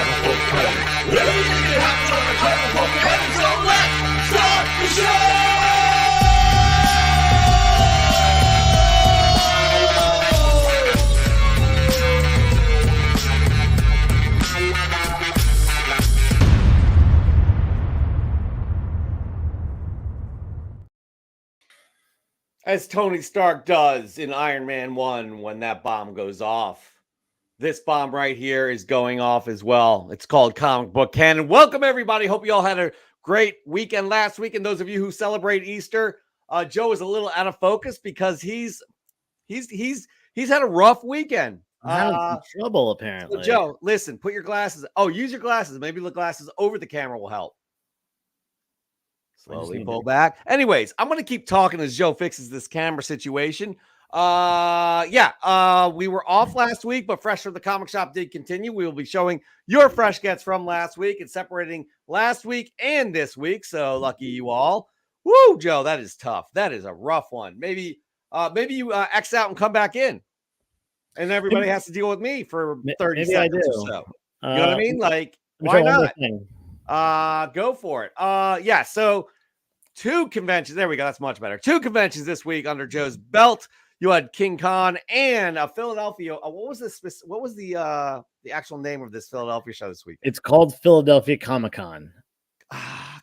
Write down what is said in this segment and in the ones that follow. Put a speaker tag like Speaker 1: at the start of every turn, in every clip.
Speaker 1: comic book canon. Everything that happens on the comic book canon, so let's start the show! As Tony Stark does in Iron Man 1 when that bomb goes off. This bomb right here is going off as well. It's called Comic Book Canon. Welcome, everybody. Hope you all had a great weekend last week. And those of you who celebrate Easter, Joe is a little out of focus because he's had a rough weekend.
Speaker 2: I'm having some trouble, apparently.
Speaker 1: So Joe, listen, put your glasses. Oh, use your glasses. Maybe the glasses over the camera will help. Slowly pull back. Anyways, I'm going to keep talking as Joe fixes this camera situation. We were off last week, but Fresh from the Comic Shop did continue. We will be showing your fresh gets from last week and separating last week and this week. So lucky you all. Woo, Joe, that is tough. That is a rough one. Maybe you X out and come back in, and everybody has to deal with me for 30 seconds or so. You know what I mean? Like, why not? Go for it. So 2 conventions. There we go. That's much better. 2 conventions this week under Joe's belt. You had King Con and Philadelphia. What was this? What was the actual name of this Philadelphia show this week?
Speaker 2: It's called Philadelphia Comic-Con.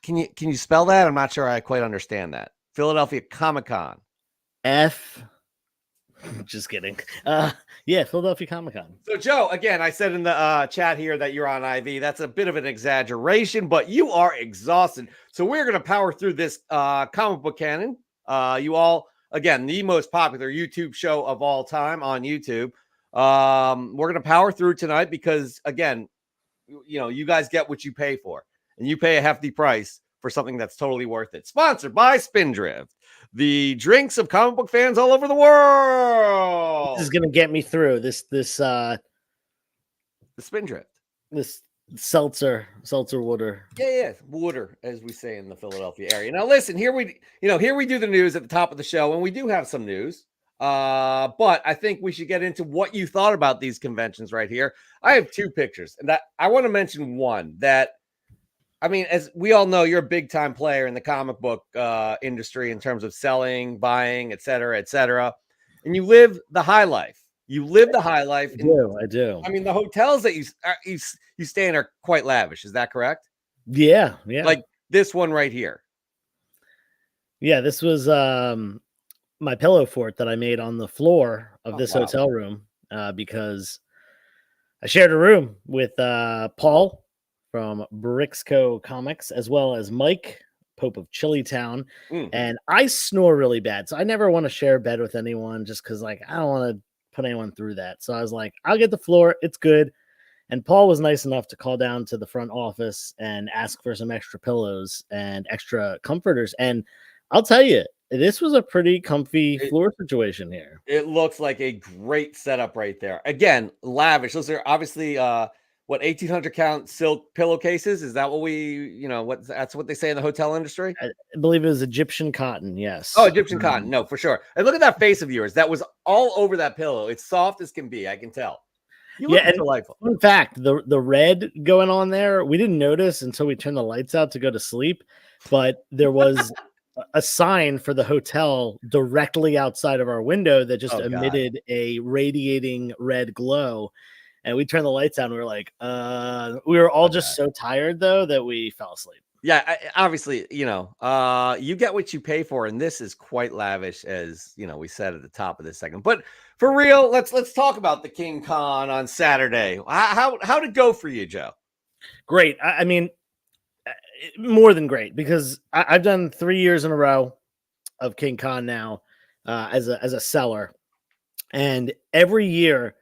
Speaker 1: Can you spell that? I'm not sure I quite understand that. Philadelphia Comic-Con.
Speaker 2: Just kidding. Philadelphia Comic-Con.
Speaker 1: So, Joe, again, I said in the chat here that you're on IV. That's a bit of an exaggeration, but you are exhausted. So we're going to power through this comic book canon. You all, again, the most popular YouTube show of all time on YouTube. We're going to power through tonight because, again, you guys get what you pay for, and you pay a hefty price for something that's totally worth it. Sponsored by Spindrift, the drinks of comic book fans all over the world.
Speaker 2: This is gonna get me through this. The
Speaker 1: Spindrift,
Speaker 2: this seltzer water.
Speaker 1: Yeah, water, as we say in the Philadelphia area. Now, listen, here we do the news at the top of the show, and we do have some news. But I think we should get into what you thought about these conventions right here. I have 2 pictures, and I want to mention one that. I mean, as we all know, you're a big time player in the comic book industry in terms of selling, buying, et cetera, and you live the high life. You live the high life.
Speaker 2: I do.
Speaker 1: I mean, the hotels that you stay in are quite lavish. Is that correct?
Speaker 2: Yeah.
Speaker 1: Like this one right here.
Speaker 2: Yeah, this was my pillow fort that I made on the floor of this hotel room because I shared a room with Paul from Brixco Comics, as well as Mike, Pope of Chilitown. And I snore really bad, so I never want to share a bed with anyone just because, I don't want to put anyone through that. So I was like, I'll get the floor. It's good. And Paul was nice enough to call down to the front office and ask for some extra pillows and extra comforters. And I'll tell you, this was a pretty comfy floor situation here. It
Speaker 1: looks like a great setup right there. Again, lavish. Those are obviously... 1,800 count silk pillowcases? Is that what that's what they say in the hotel industry?
Speaker 2: I believe it was Egyptian cotton. Yes.
Speaker 1: Oh, Egyptian cotton. No, for sure. And look at that face of yours. That was all over that pillow. It's soft as can be. I can tell. You look delightful.
Speaker 2: In fact, the red going on there, we didn't notice until we turned the lights out to go to sleep, but there was a sign for the hotel directly outside of our window that just emitted a radiating red glow. And we turned the lights on. We were like, we were all just so tired, though, that we fell asleep.
Speaker 1: Yeah, obviously, you get what you pay for. And this is quite lavish, as, we said at the top of this segment. But for real, let's talk about the King Con on Saturday. How'd it go for you, Joe?
Speaker 2: Great. I mean, more than great, because I've done 3 years in a row of King Con now as a seller. And every year,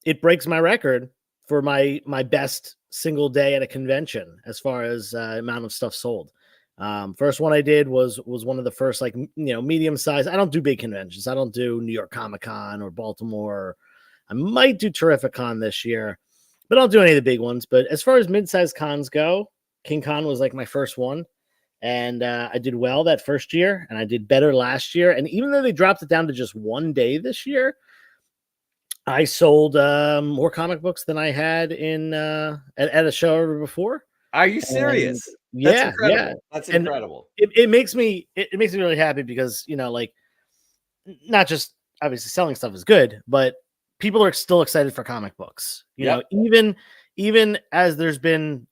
Speaker 2: it breaks my record for my best single day at a convention as far as amount of stuff sold. First one I did was one of the first, medium size. I don't do big conventions. I don't do New York Comic Con or Baltimore. I might do Terrificon this year, but I don't do any of the big ones. But as far as mid-sized cons go, King Con was my first one. And I did well that first year, and I did better last year. And even though they dropped it down to just one day this year, I sold more comic books than I had in at a show ever before.
Speaker 1: Are you
Speaker 2: And
Speaker 1: serious? That's
Speaker 2: yeah, yeah.
Speaker 1: incredible. That's
Speaker 2: And
Speaker 1: incredible.
Speaker 2: it makes me it makes me really happy because, like, not just obviously selling stuff is good, but people are still excited for comic books.
Speaker 1: Yep.
Speaker 2: Even as there's been,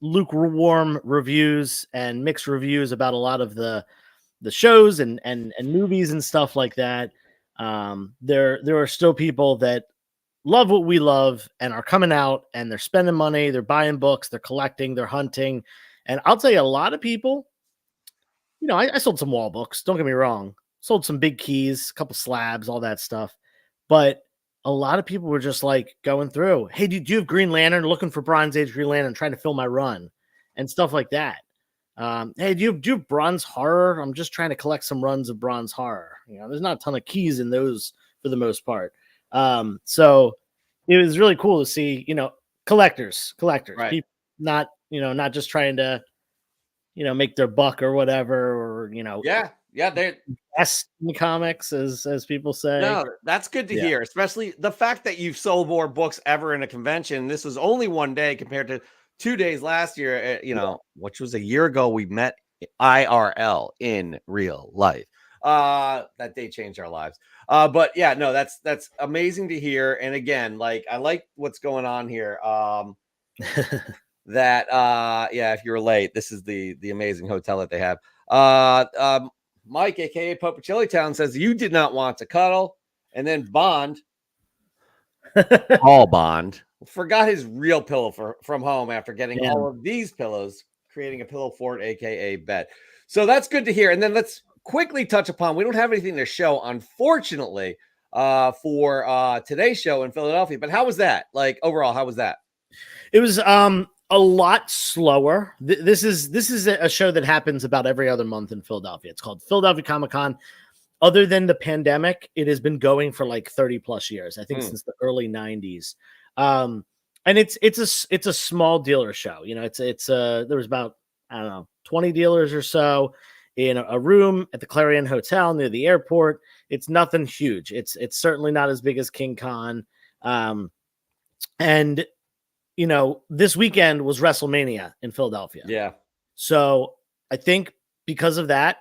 Speaker 2: lukewarm reviews and mixed reviews about a lot of the shows and movies and stuff like that. There are still people that love what we love and are coming out and they're spending money, they're buying books, they're collecting, they're hunting. And I'll tell you, a lot of people, I sold some wall books, don't get me wrong. Sold some big keys, a couple slabs, all that stuff. But a lot of people were just like going through, hey, do you have Green Lantern? Looking for Bronze Age Green Lantern, trying to fill my run and stuff like that. Hey, do you have Bronze Horror? I'm just trying to collect some runs of Bronze Horror. There's not a ton of keys in those for the most part. So it was really cool to see, collectors,
Speaker 1: Right.
Speaker 2: people not just trying to, make their buck or whatever, or,
Speaker 1: Yeah. Yeah. They
Speaker 2: best in the comics, as people say.
Speaker 1: No, that's good to
Speaker 2: Yeah.
Speaker 1: hear, especially the fact that you've sold more books ever in a convention. This was only one day compared to 2 days last year, which was a year ago. We met IRL in real life. That day changed our lives. But yeah, no, that's amazing to hear. And again, like, I like what's going on here. If you're late, this is the amazing hotel that they have. Mike, aka Popicelli Town, says you did not want to cuddle, and then Bond, Paul Bond, forgot his real pillow from home after getting all of these pillows, creating a pillow fort, aka bed. So that's good to hear. And then let's quickly touch upon. We don't have anything to show, unfortunately, for today's show in Philadelphia. But how was that? Like, overall, how was that?
Speaker 2: It was a lot slower. This is a show that happens about every other month in Philadelphia. It's called Philadelphia Comic-Con. Other than the pandemic, it has been going for like 30 plus years. I think since the early 90s. And it's a small dealer show. There was about, I don't know, 20 dealers or so in a room at the Clarion Hotel near the airport. It's nothing huge. It's certainly not as big as King Con. And this weekend was WrestleMania in Philadelphia.
Speaker 1: Yeah.
Speaker 2: So I think because of that,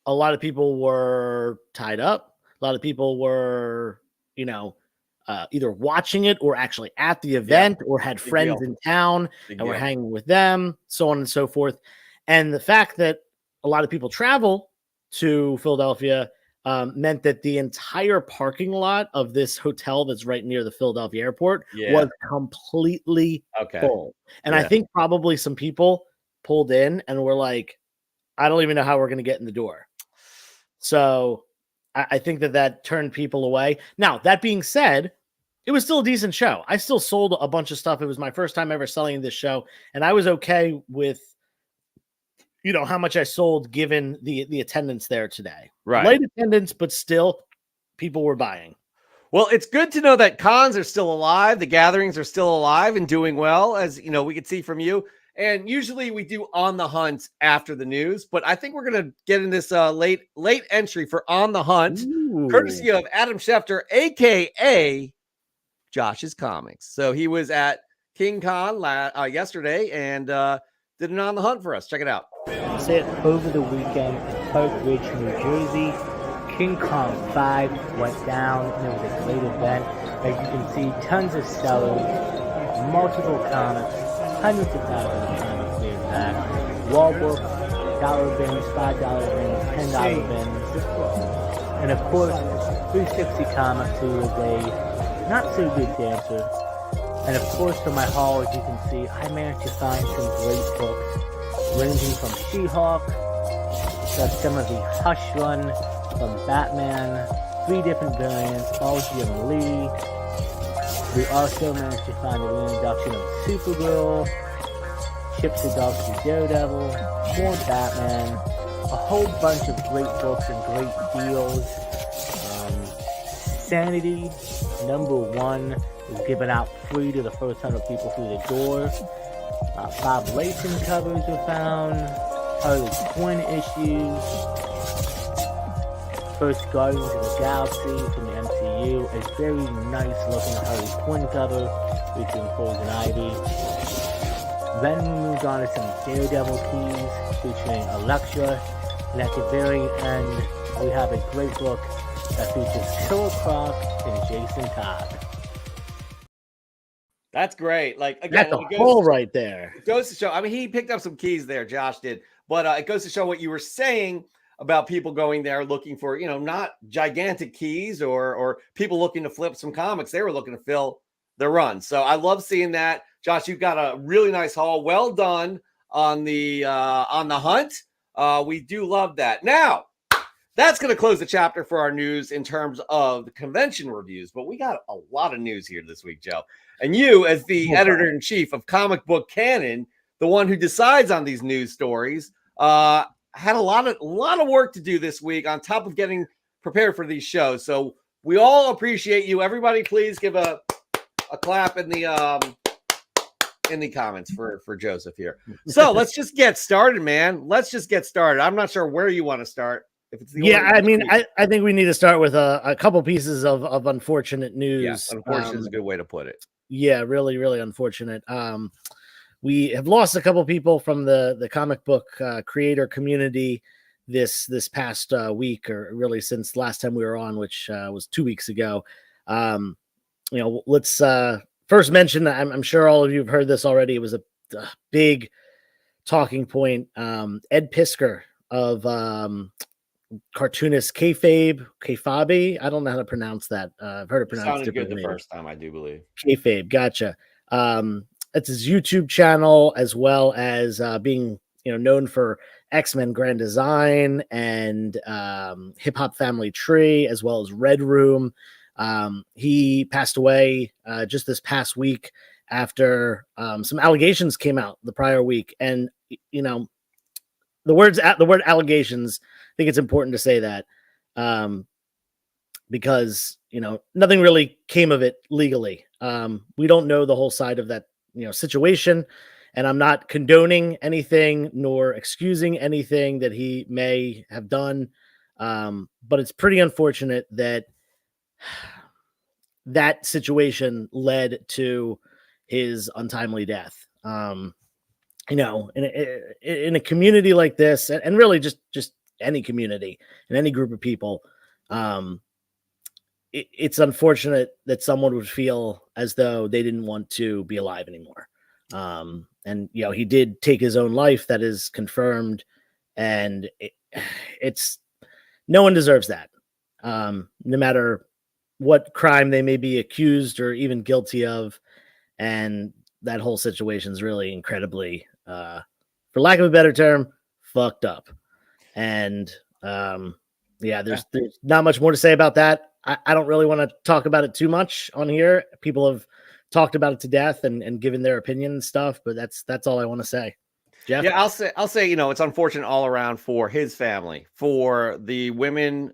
Speaker 2: a lot of people were tied up. A lot of people were, either watching it or actually at the event or had friends in town and were hanging with them, so on and so forth. And the fact that a lot of people travel to Philadelphia meant that the entire parking lot of this hotel that's right near the Philadelphia airport was completely full. And I think probably some people pulled in and were like, I don't even know how we're going to get in the door. So I think that turned people away. Now, that being said, it was still a decent show. I still sold a bunch of stuff. It was my first time ever selling this show. And I was okay with, how much I sold given the attendance there today.
Speaker 1: Right.
Speaker 2: Light attendance, but still people were buying.
Speaker 1: Well, it's good to know that cons are still alive. The gatherings are still alive and doing well, as we could see from you. And usually we do On the Hunt after the news, but I think we're going to get in this late entry for On the Hunt, courtesy of Adam Schefter, a.k.a. Josh's Comics. So he was at King Con yesterday and did an On the Hunt for us. Check it out.
Speaker 3: Sit over the weekend in Park Ridge, New Jersey. King Kong 5 went down. It was a great event. As you can see, tons of sellers, multiple comics, hundreds of thousands of comics to be exact. Wall books, dollar bins, $5 bins, $10 bins. And of course, 360 Comics, who is a not-so-good dancer. And of course, for my haul, as you can see, I managed to find some great books, ranging from She-Hulk to some of the Hush Run from Batman, 3 different variants, all Jim Lee. We also managed to find the reintroduction of Supergirl, Chip Zdarsky's Daredevil, more Batman, a whole bunch of great books and great deals. Sanity #1 was given out free to the first 100 people through the door. Bob Layton covers were found, Harley Quinn issues, first Guardians of the Galaxy from the MCU. you. A very nice looking Harley Quinn cover featuring Poison Ivy. Then we moved on to some Daredevil keys featuring Elektra. And at the very end, we have a great book that features Killer Croc and Jason Todd.
Speaker 1: That's great. Like, again,
Speaker 2: That's a hole right there.
Speaker 1: It goes to show. I mean, he picked up some keys there. Josh did, but it goes to show what you were saying about people going there looking for, not gigantic keys or people looking to flip some comics. They were looking to fill their run. So I love seeing that. Josh, you've got a really nice haul. Well done on the hunt. We do love that. Now, that's going to close the chapter for our news in terms of the convention reviews, but we got a lot of news here this week, Joe. And you, as the editor-in-chief of Comic Book Canon, the one who decides on these news stories, had a lot of work to do this week on top of getting prepared for these shows. So we all appreciate you. Everybody, please give a clap in the comments for Joseph here. So let's just get started, man. Let's just get started. I'm not sure where you want to start. If it's the
Speaker 2: I think we need to start with a couple pieces of unfortunate news.
Speaker 1: Yeah, unfortunate is a good way to put it.
Speaker 2: Yeah, really, really unfortunate. We have lost a couple people from the comic book creator community this past week, or really since last time we were on, which was 2 weeks ago. Let's first mention, I'm sure all of you have heard this already. It was a big talking point. Ed Piskor of cartoonist Kayfabe. I don't know how to pronounce that. I've heard it pronounced
Speaker 1: differently. Sounded good the first time, I do believe.
Speaker 2: Kayfabe, gotcha. It's his YouTube channel, as well as being known for X-Men Grand Design and Hip Hop Family Tree, as well as Red Room. He passed away just this past week after some allegations came out the prior week, and the word allegations. I think it's important to say that because nothing really came of it legally. We don't know the whole side of that situation, and I'm not condoning anything nor excusing anything that he may have done, but it's pretty unfortunate that that situation led to his untimely death. In a community like this, and really just any community and any group of people, it's unfortunate that someone would feel as though they didn't want to be alive anymore. And he did take his own life. That is confirmed, and it's no one deserves that. No matter what crime they may be accused or even guilty of, and that whole situation is really incredibly, for lack of a better term, fucked up. And there's not much more to say about that. I don't really want to talk about it too much on here. People have talked about it to death and given their opinion and stuff, but that's all I want to say. Jeff?
Speaker 1: Yeah, I'll say, it's unfortunate all around for his family, for the women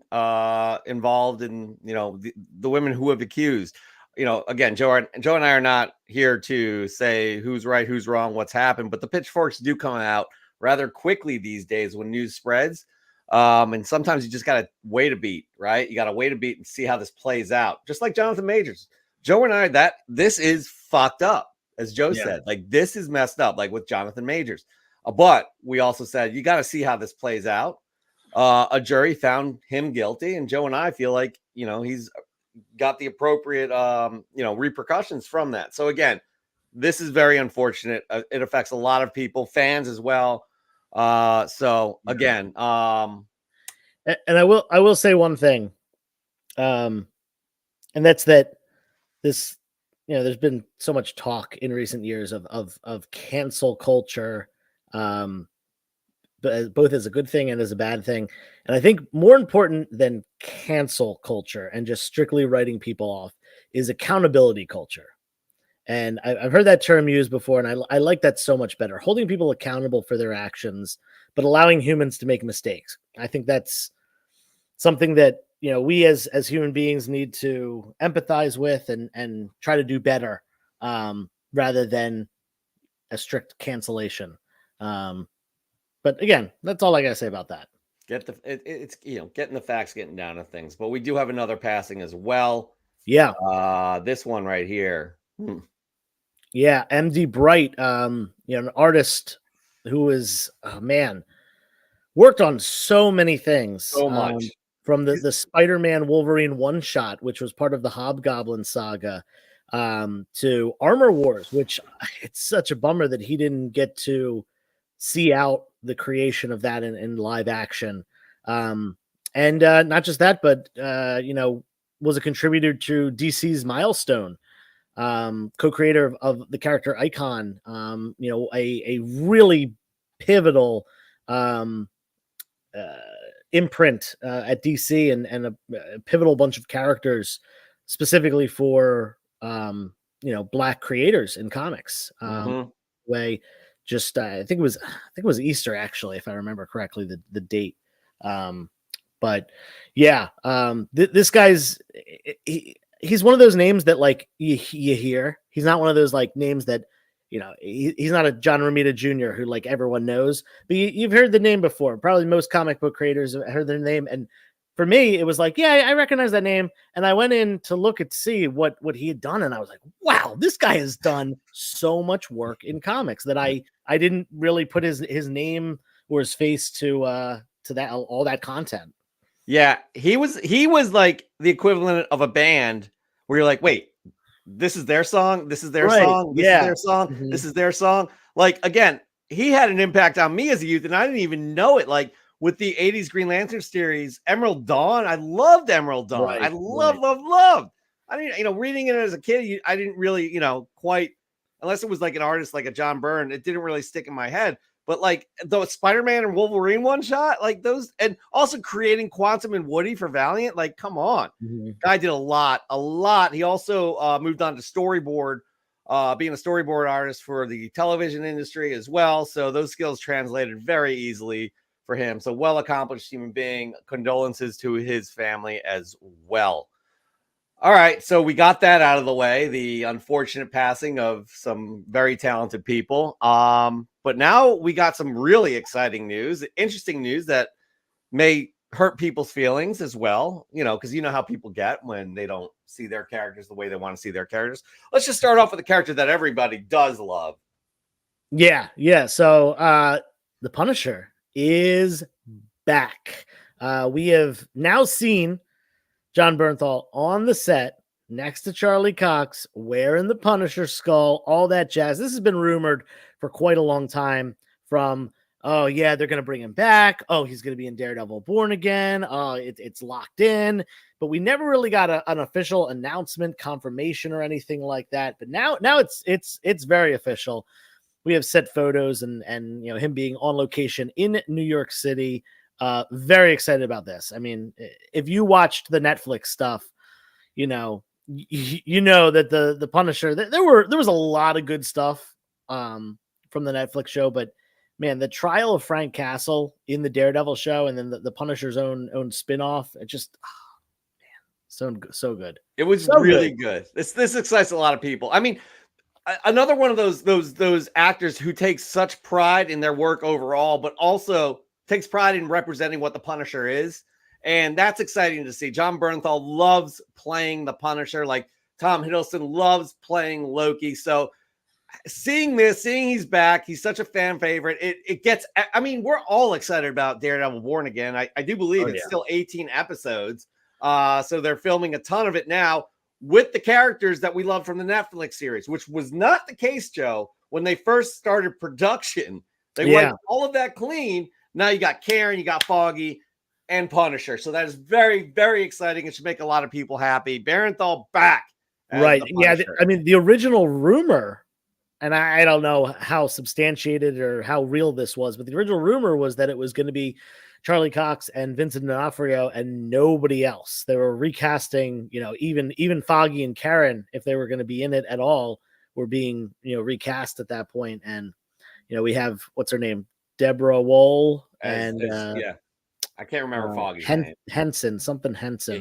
Speaker 1: involved in, the women who have accused. Again, Joe and I are not here to say who's right, who's wrong, what's happened, but the pitchforks do come out rather quickly these days when news spreads. And sometimes you just got to wait a beat, right? You got to wait a beat and see how this plays out. Just like Jonathan Majors. Joe and I, this is fucked up, as Joe said. Like, this is messed up, like with Jonathan Majors. But we also said, you got to see how this plays out. A jury found him guilty, and Joe and I feel like, he's got the appropriate, repercussions from that. So again, this is very unfortunate. It affects a lot of people, fans as well. So again,
Speaker 2: and I will say one thing, and that's that this, there's been so much talk in recent years of cancel culture, but both as a good thing and as a bad thing. And I think more important than cancel culture and just strictly writing people off is accountability culture. And I've heard that term used before, and I like that so much better. Holding people accountable for their actions, but allowing humans to make mistakes. I think that's something that, we as human beings need to empathize with and try to do better, rather than a strict cancellation. But again, that's all I got to say about that.
Speaker 1: It's getting the facts, getting down to things. But we do have another passing as well.
Speaker 2: Yeah.
Speaker 1: This one right here.
Speaker 2: Yeah, MD Bright, an artist who is, man, worked on so many things.
Speaker 1: So much.
Speaker 2: From the Spider-Man Wolverine one shot, which was part of the Hobgoblin saga, to Armor Wars, which it's such a bummer that he didn't get to see out the creation of that in live action. And not just that, but was a contributor to DC's Milestone, co-creator of the character Icon, a really pivotal imprint at DC, and a pivotal bunch of characters specifically for black creators in comics. Way just I think it was Easter, actually, if I remember correctly, the date. But yeah, this guy's he's one of those names that like you hear. He's not one of those like names that he's not a John Romita Jr. who like everyone knows, but you've heard the name before. Probably most comic book creators have heard their name, and for me, it was like, yeah, I recognize that name. And I went in to look at see what he had done, and I was like, wow, this guy has done so much work in comics that I didn't really put his name or his face to that all that content.
Speaker 1: Yeah, he was like the equivalent of a band where you're like, wait, this is their song, this is their song, this is their song, this is their song. Like, again, he had an impact on me as a youth, and I didn't even know it. Like with the 80s Green Lantern series, Emerald Dawn, I loved Emerald Dawn. I loved. I didn't, reading it as a kid, I didn't really, quite, unless it was like an artist like a John Byrne, it didn't really stick in my head. But like the Spider-Man and Wolverine one shot, like those, and also creating Quantum and Woody for Valiant, like, come on. Guy did a lot. He also moved on to storyboard, being a storyboard artist for the television industry as well. So those skills translated very easily for him. So well-accomplished human being. Condolences to his family as well. All right, so we got that out of the way, the unfortunate passing of some very talented people. But now we got some really exciting news, interesting news that may hurt people's feelings as well, because you know how people get when they don't see their characters the way they want to see their characters. Let's just start off with a character that everybody does love.
Speaker 2: Yeah. So the Punisher is back. We have now seen John Bernthal on the set next to Charlie Cox wearing the Punisher skull, all that jazz. This has been rumored for quite a long time, from, oh yeah, they're going to bring him back. Oh, he's going to be in Daredevil Born Again. Oh, it's locked in, but we never really got an official announcement, confirmation, or anything like that. But now it's very official. We have set photos and him being on location in New York City. Very excited about this. I mean, if you watched the Netflix stuff, you know that the Punisher, there was a lot of good stuff from the Netflix show, but man, the trial of Frank Castle in the Daredevil show, and then the Punisher's own spinoff, it just so good.
Speaker 1: It was so really good. This excites a lot of people. I mean, another one of those actors who takes such pride in their work overall, but also takes pride in representing what the Punisher is. And that's exciting to see. John Bernthal loves playing the Punisher. Like Tom Hiddleston loves playing Loki. So seeing he's back, he's such a fan favorite. It gets, I mean, we're all excited about Daredevil Born Again. I do believe it's still 18 episodes. So they're filming a ton of it now with the characters that we love from the Netflix series, which was not the case, Joe, when they first started production. They wiped all of that clean. Now you got Karen, you got Foggy, and Punisher. So that is very, very exciting. It should make a lot of people happy. Bernthal back.
Speaker 2: Right. Yeah. I mean, the original rumor, and I don't know how substantiated or how real this was, but the original rumor was that it was going to be Charlie Cox and Vincent D'Onofrio and nobody else. They were recasting, even Foggy and Karen, if they were going to be in it at all, were being, recast at that point. And, we have, what's her name? Deborah Woll and
Speaker 1: I can't remember Foggy's name.
Speaker 2: Henson.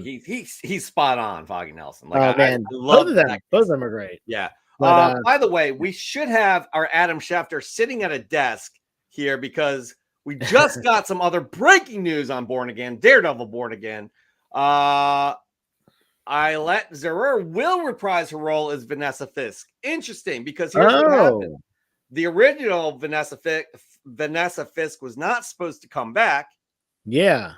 Speaker 1: Yeah, he's spot on, Foggy Nelson. Like,
Speaker 2: oh man, I love both of them. Both of them are great.
Speaker 1: Yeah. But, by the way, we should have our Adam Schefter sitting at a desk here because we just got some other breaking news on Born Again, Daredevil Born Again. Eilette Zerer will reprise her role as Vanessa Fisk. Interesting, because here's what happened. The original Vanessa Fisk was not supposed to come back.
Speaker 2: Yeah.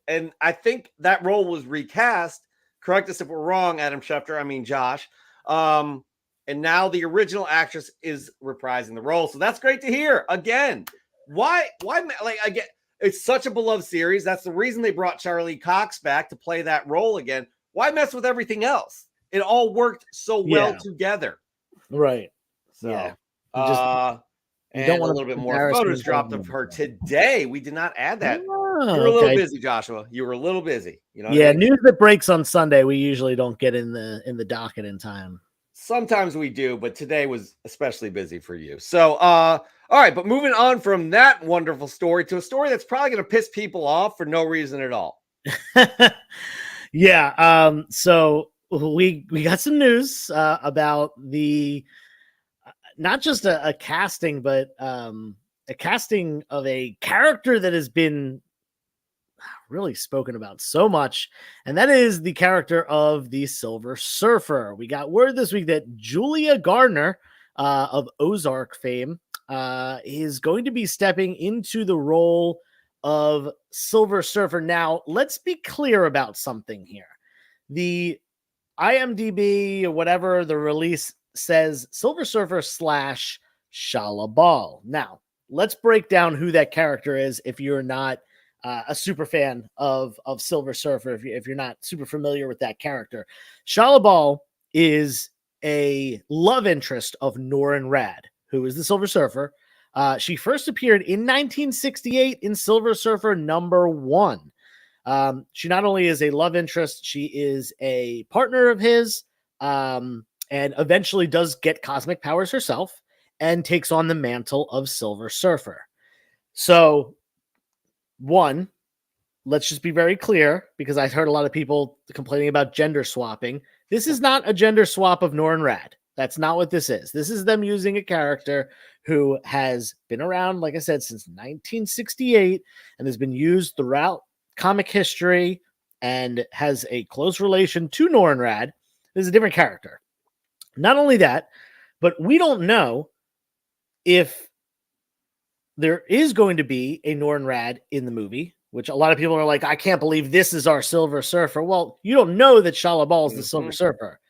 Speaker 1: And I think that role was recast. Correct us if we're wrong, Adam Schefter. I mean, Josh. And now the original actress is reprising the role. So that's great to hear. Again, why, like, again, it's such a beloved series. That's the reason they brought Charlie Cox back to play that role again. Why mess with everything else? It all worked so well together.
Speaker 2: Right.
Speaker 1: So,
Speaker 2: yeah.
Speaker 1: And a little bit more photos dropped of her today. We did not add that. You were a little busy, Joshua. You were a little busy. You know.
Speaker 2: Yeah, news that breaks on Sunday, we usually don't get in the docket in time.
Speaker 1: Sometimes we do, but today was especially busy for you. So, all right, but moving on from that wonderful story to a story that's probably going to piss people off for no reason at all.
Speaker 2: Yeah. So we got some news about the not just a casting, but a casting of a character that has been really spoken about so much, and that is the character of the Silver Surfer. We got word this week that Julia Gardner of Ozark fame is going to be stepping into the role of Silver Surfer. Now, let's be clear about something here. The IMDb or whatever the release says Silver Surfer / Shalabal. Now, let's break down who that character is if you're not a super fan of Silver Surfer, if you're not super familiar with that character. Shalabal is a love interest of Norrin Radd, who is the Silver Surfer. She first appeared in 1968 in Silver Surfer #1. She not only is a love interest, she is a partner of his, and eventually does get cosmic powers herself and takes on the mantle of Silver Surfer. So, one, let's just be very clear, because I've heard a lot of people complaining about gender swapping. This is not a gender swap of Norrin Radd. That's not what this is. This is them using a character who has been around, like I said, since 1968 and has been used throughout comic history and has a close relation to Norrin Radd. This is a different character. Not only that, but we don't know if there is going to be a Norrin Radd in the movie, which a lot of people are like, I can't believe this is our Silver Surfer. Well, you don't know that Shalabal is the Silver Surfer.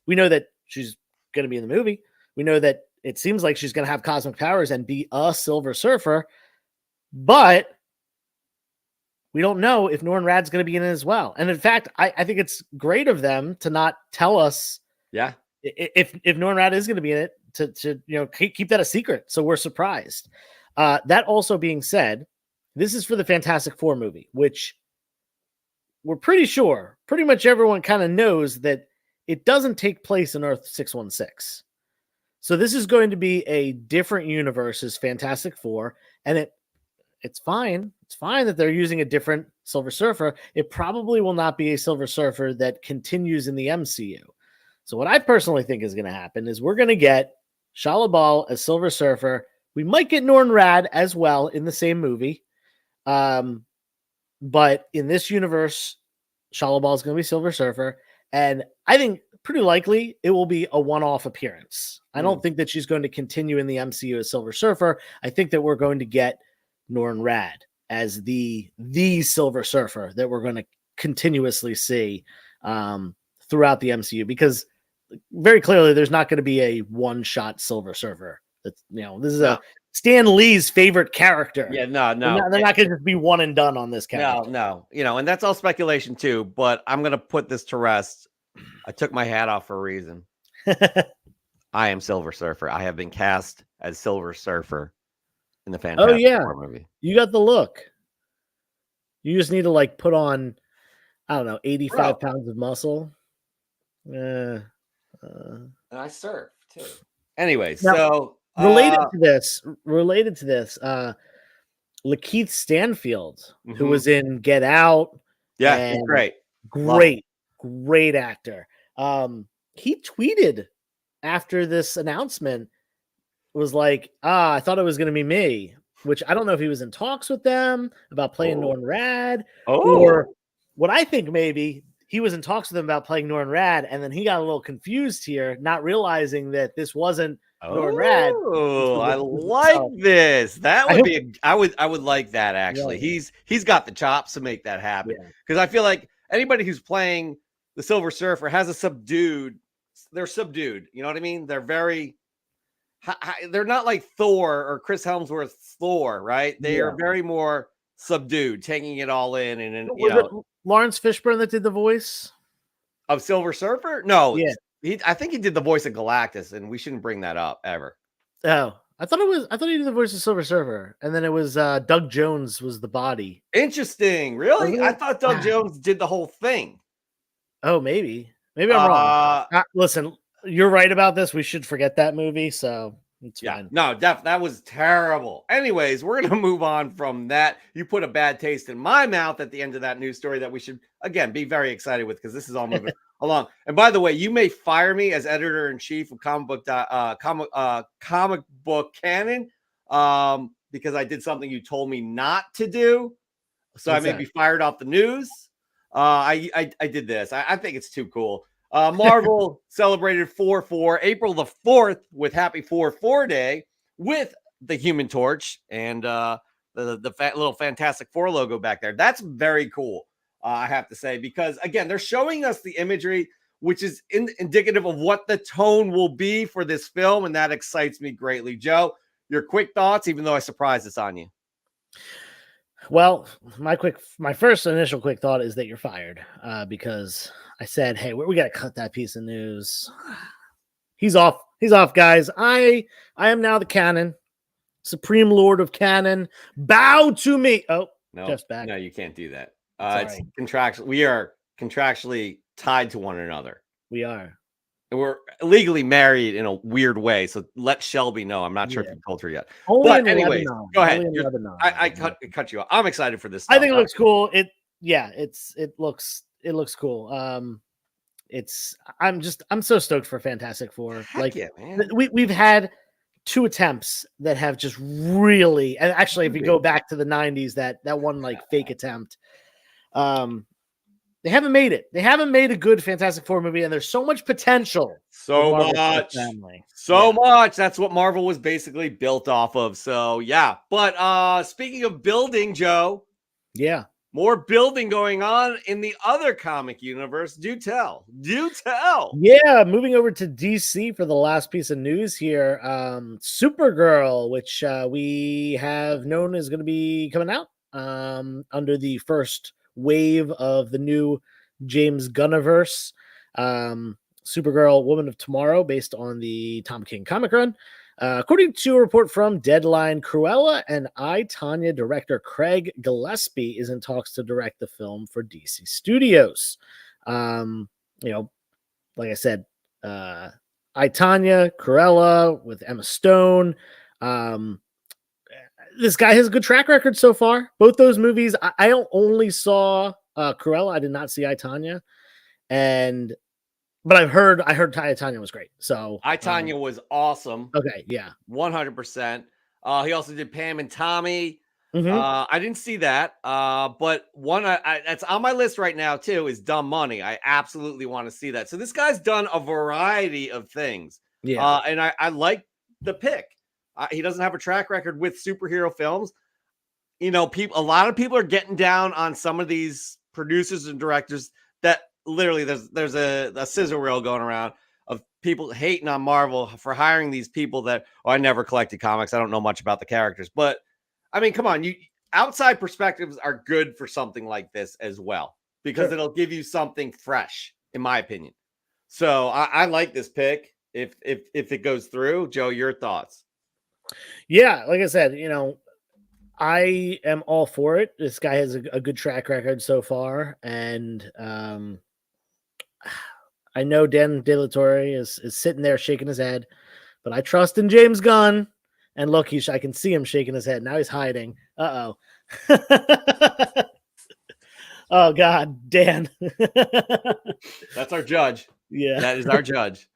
Speaker 2: We know that she's going to be in the movie. We know that it seems like she's going to have cosmic powers and be a Silver Surfer, but we don't know if Norrin Radd's going to be in it as well. And in fact, I think it's great of them to not tell us if Norrin Radd is going to be in it, to keep that a secret, so we're surprised. That also being said, this is for the Fantastic Four movie, which we're pretty sure pretty much everyone kind of knows that it doesn't take place in Earth 616. So this is going to be a different universe as Fantastic Four, and it's fine. It's fine that they're using a different Silver Surfer. It probably will not be a Silver Surfer that continues in the MCU. So what I personally think is going to happen is we're going to get Shalabal as Silver Surfer. We might get Norrin Radd as well in the same movie. But in this universe, Shalabal is going to be Silver Surfer. And I think pretty likely it will be a one-off appearance. I don't think that she's going to continue in the MCU as Silver Surfer. I think that we're going to get Norrin Radd as the Silver Surfer that we're going to continuously see throughout the MCU, because very clearly there's not going to be a one-shot Silver Surfer. That's, this is a Stan Lee's favorite character.
Speaker 1: Yeah, no.
Speaker 2: They're not going to just be one and done on this character.
Speaker 1: No. And that's all speculation too, but I'm going to put this to rest. I took my hat off for a reason. I am Silver Surfer. I have been cast as Silver Surfer in the Fantastic Four movie.
Speaker 2: You got the look. You just need to put on, I don't know, 85 pounds of muscle.
Speaker 1: And I surf too. Anyway,
Speaker 2: now,
Speaker 1: so
Speaker 2: related to this, Lakeith Stanfield, who was in Get Out.
Speaker 1: Yeah, he's great.
Speaker 2: Great actor. He tweeted after this announcement, was like, I thought it was going to be me, which I don't know if he was in talks with them about playing Norrin Radd, or what I think maybe he was in talks with them about playing Norrin Rad, and then he got a little confused here, not realizing that this wasn't Norrin Rad.
Speaker 1: Oh, I like this. That would be. I would like that actually.
Speaker 2: Yeah.
Speaker 1: He's got the chops to make that happen. Because I feel like anybody who's playing the Silver Surfer has a subdued. They're subdued. You know what I mean? They're very. They're not like Thor or Chris Hemsworth's Thor, right? They are very more subdued, taking it all in, and you know.
Speaker 2: Lawrence Fishburne that did the voice
Speaker 1: of Silver Surfer? No,
Speaker 2: yeah.
Speaker 1: I think he did the voice of Galactus, and we shouldn't bring that up ever.
Speaker 2: Oh, I thought he did the voice of Silver Surfer, and then it was Doug Jones was the body.
Speaker 1: Interesting, really? I thought Doug Jones did the whole thing.
Speaker 2: Oh, maybe I'm wrong. Listen, you're right about this. We should forget that movie, so it's fine.
Speaker 1: No, that was terrible. Anyways, we're gonna move on from that. You put a bad taste in my mouth at the end of that news story that we should again be very excited with because this is all moving along. And by the way, you may fire me as editor-in-chief of comic book canon because I did something you told me not to do. So I may be fired off the news. I did this. I think it's too cool. Marvel celebrated 4/4, April the 4th, with Happy 4/4 Day with the Human Torch and the little Fantastic Four logo back there. That's very cool, I have to say, because again, they're showing us the imagery, which is indicative of what the tone will be for this film, and that excites me greatly. Joe, your quick thoughts, even though I surprised this on you.
Speaker 2: Well, my first initial quick thought is that you're fired because I said, hey, we got to cut that piece of news. He's off, guys. I am now the canon, Supreme Lord of Canon. Bow to me. Oh,
Speaker 1: no,
Speaker 2: Jeff's back.
Speaker 1: No, you can't do that. It's contractual. We are contractually tied to one another.
Speaker 2: We are.
Speaker 1: And we're legally married in a weird way. So let Shelby know. I'm not sure if you told her yet.
Speaker 2: Only
Speaker 1: but anyways, go ahead. I cut you off. I'm excited for this stuff.
Speaker 2: I think it looks cool. It looks cool. I'm so stoked for Fantastic Four.
Speaker 1: Heck yeah, man.
Speaker 2: We've had 2 attempts that have just really, and actually if you go back to the 90s, that one like fake attempt, they haven't made it. They haven't made a good Fantastic Four movie, and there's so much potential.
Speaker 1: So much. That's what Marvel was basically built off of. So yeah. But speaking of building, Joe.
Speaker 2: Yeah.
Speaker 1: More building going on in the other comic universe. Do tell.
Speaker 2: Yeah, moving over to DC for the last piece of news here. Supergirl, which we have known is going to be coming out under the first wave of the new James Gunniverse. Supergirl, Woman of Tomorrow, based on the Tom King comic run. According to a report from Deadline, Cruella and I, Tonya director Craig Gillespie is in talks to direct the film for DC Studios. Like I said, I, Tonya, Cruella with Emma Stone. This guy has a good track record so far. Both those movies, I only saw Cruella. I did not see I, Tonya. But I heard Tanya was great. So
Speaker 1: I, Tonya was awesome.
Speaker 2: Okay, yeah.
Speaker 1: 100%. He also did Pam and Tommy.
Speaker 2: Mm-hmm.
Speaker 1: I didn't see that. But one that's on my list right now too is Dumb Money. I absolutely want to see that. So this guy's done a variety of things.
Speaker 2: Yeah.
Speaker 1: And I like the pick. He doesn't have a track record with superhero films. A lot of people are getting down on some of these producers and directors that literally there's a scissor reel going around of people hating on Marvel for hiring these people that, I never collected comics. I don't know much about the characters, but I mean, come on, outside perspectives are good for something like this as well, because it'll give you something fresh, in my opinion. So I like this pick. If it goes through, Joe, your thoughts?
Speaker 2: Yeah, like I said, I am all for it. This guy has a good track record so far, and I know Dan De La Torre is sitting there shaking his head, but I trust in James Gunn. And look, I can see him shaking his head. Now he's hiding. Uh-oh. Oh, God, Dan.
Speaker 1: That's our judge.
Speaker 2: Yeah.
Speaker 1: That is our judge.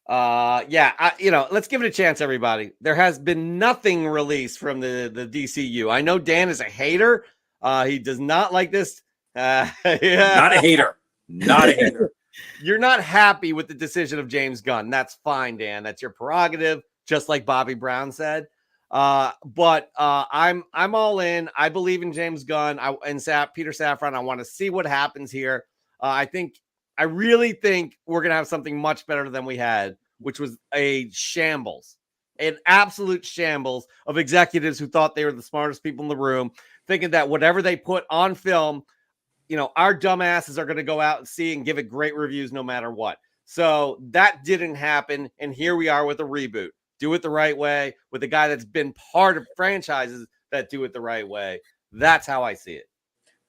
Speaker 1: Let's give it a chance, everybody. There has been nothing released from the DCU. I know Dan is a hater. He does not like this.
Speaker 4: Not a hater. Not a hater.
Speaker 1: You're not happy with the decision of James Gunn. That's fine, Dan. That's your prerogative, just like Bobby Brown said. But I'm all in. I believe in James Gunn and Peter Safran. I want to see what happens here. I really think we're gonna have something much better than we had, which was a shambles, an absolute shambles of executives who thought they were the smartest people in the room, thinking that whatever they put on film, our dumbasses are going to go out and see and give it great reviews no matter what. So that didn't happen. And here we are with a reboot. Do it the right way with a guy that's been part of franchises that do it the right way. That's how I see it.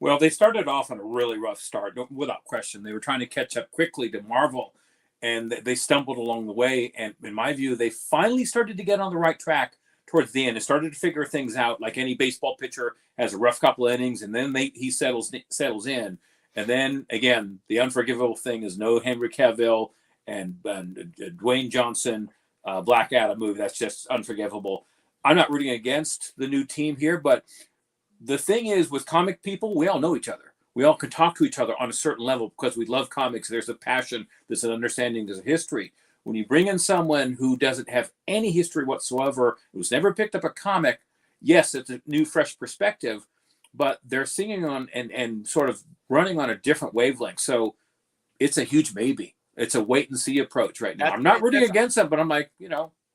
Speaker 4: Well, they started off on a really rough start, without question. They were trying to catch up quickly to Marvel, and they stumbled along the way. And in my view, they finally started to get on the right track towards the end. It started to figure things out, like any baseball pitcher has a rough couple of innings, and then he settles in. And then, again, the unforgivable thing is no Henry Cavill and Dwayne Johnson, Black Adam movie. That's just unforgivable. I'm not rooting against the new team here, but the thing is, with comic people, we all know each other. We all can talk to each other on a certain level because we love comics. There's a passion, there's an understanding, there's a history. When you bring in someone who doesn't have any history whatsoever, who's never picked up a comic, yes, it's a new, fresh perspective, but they're singing on and sort of running on a different wavelength. So it's a huge maybe. It's a wait and see approach right now. I'm not rooting against them, but I'm like,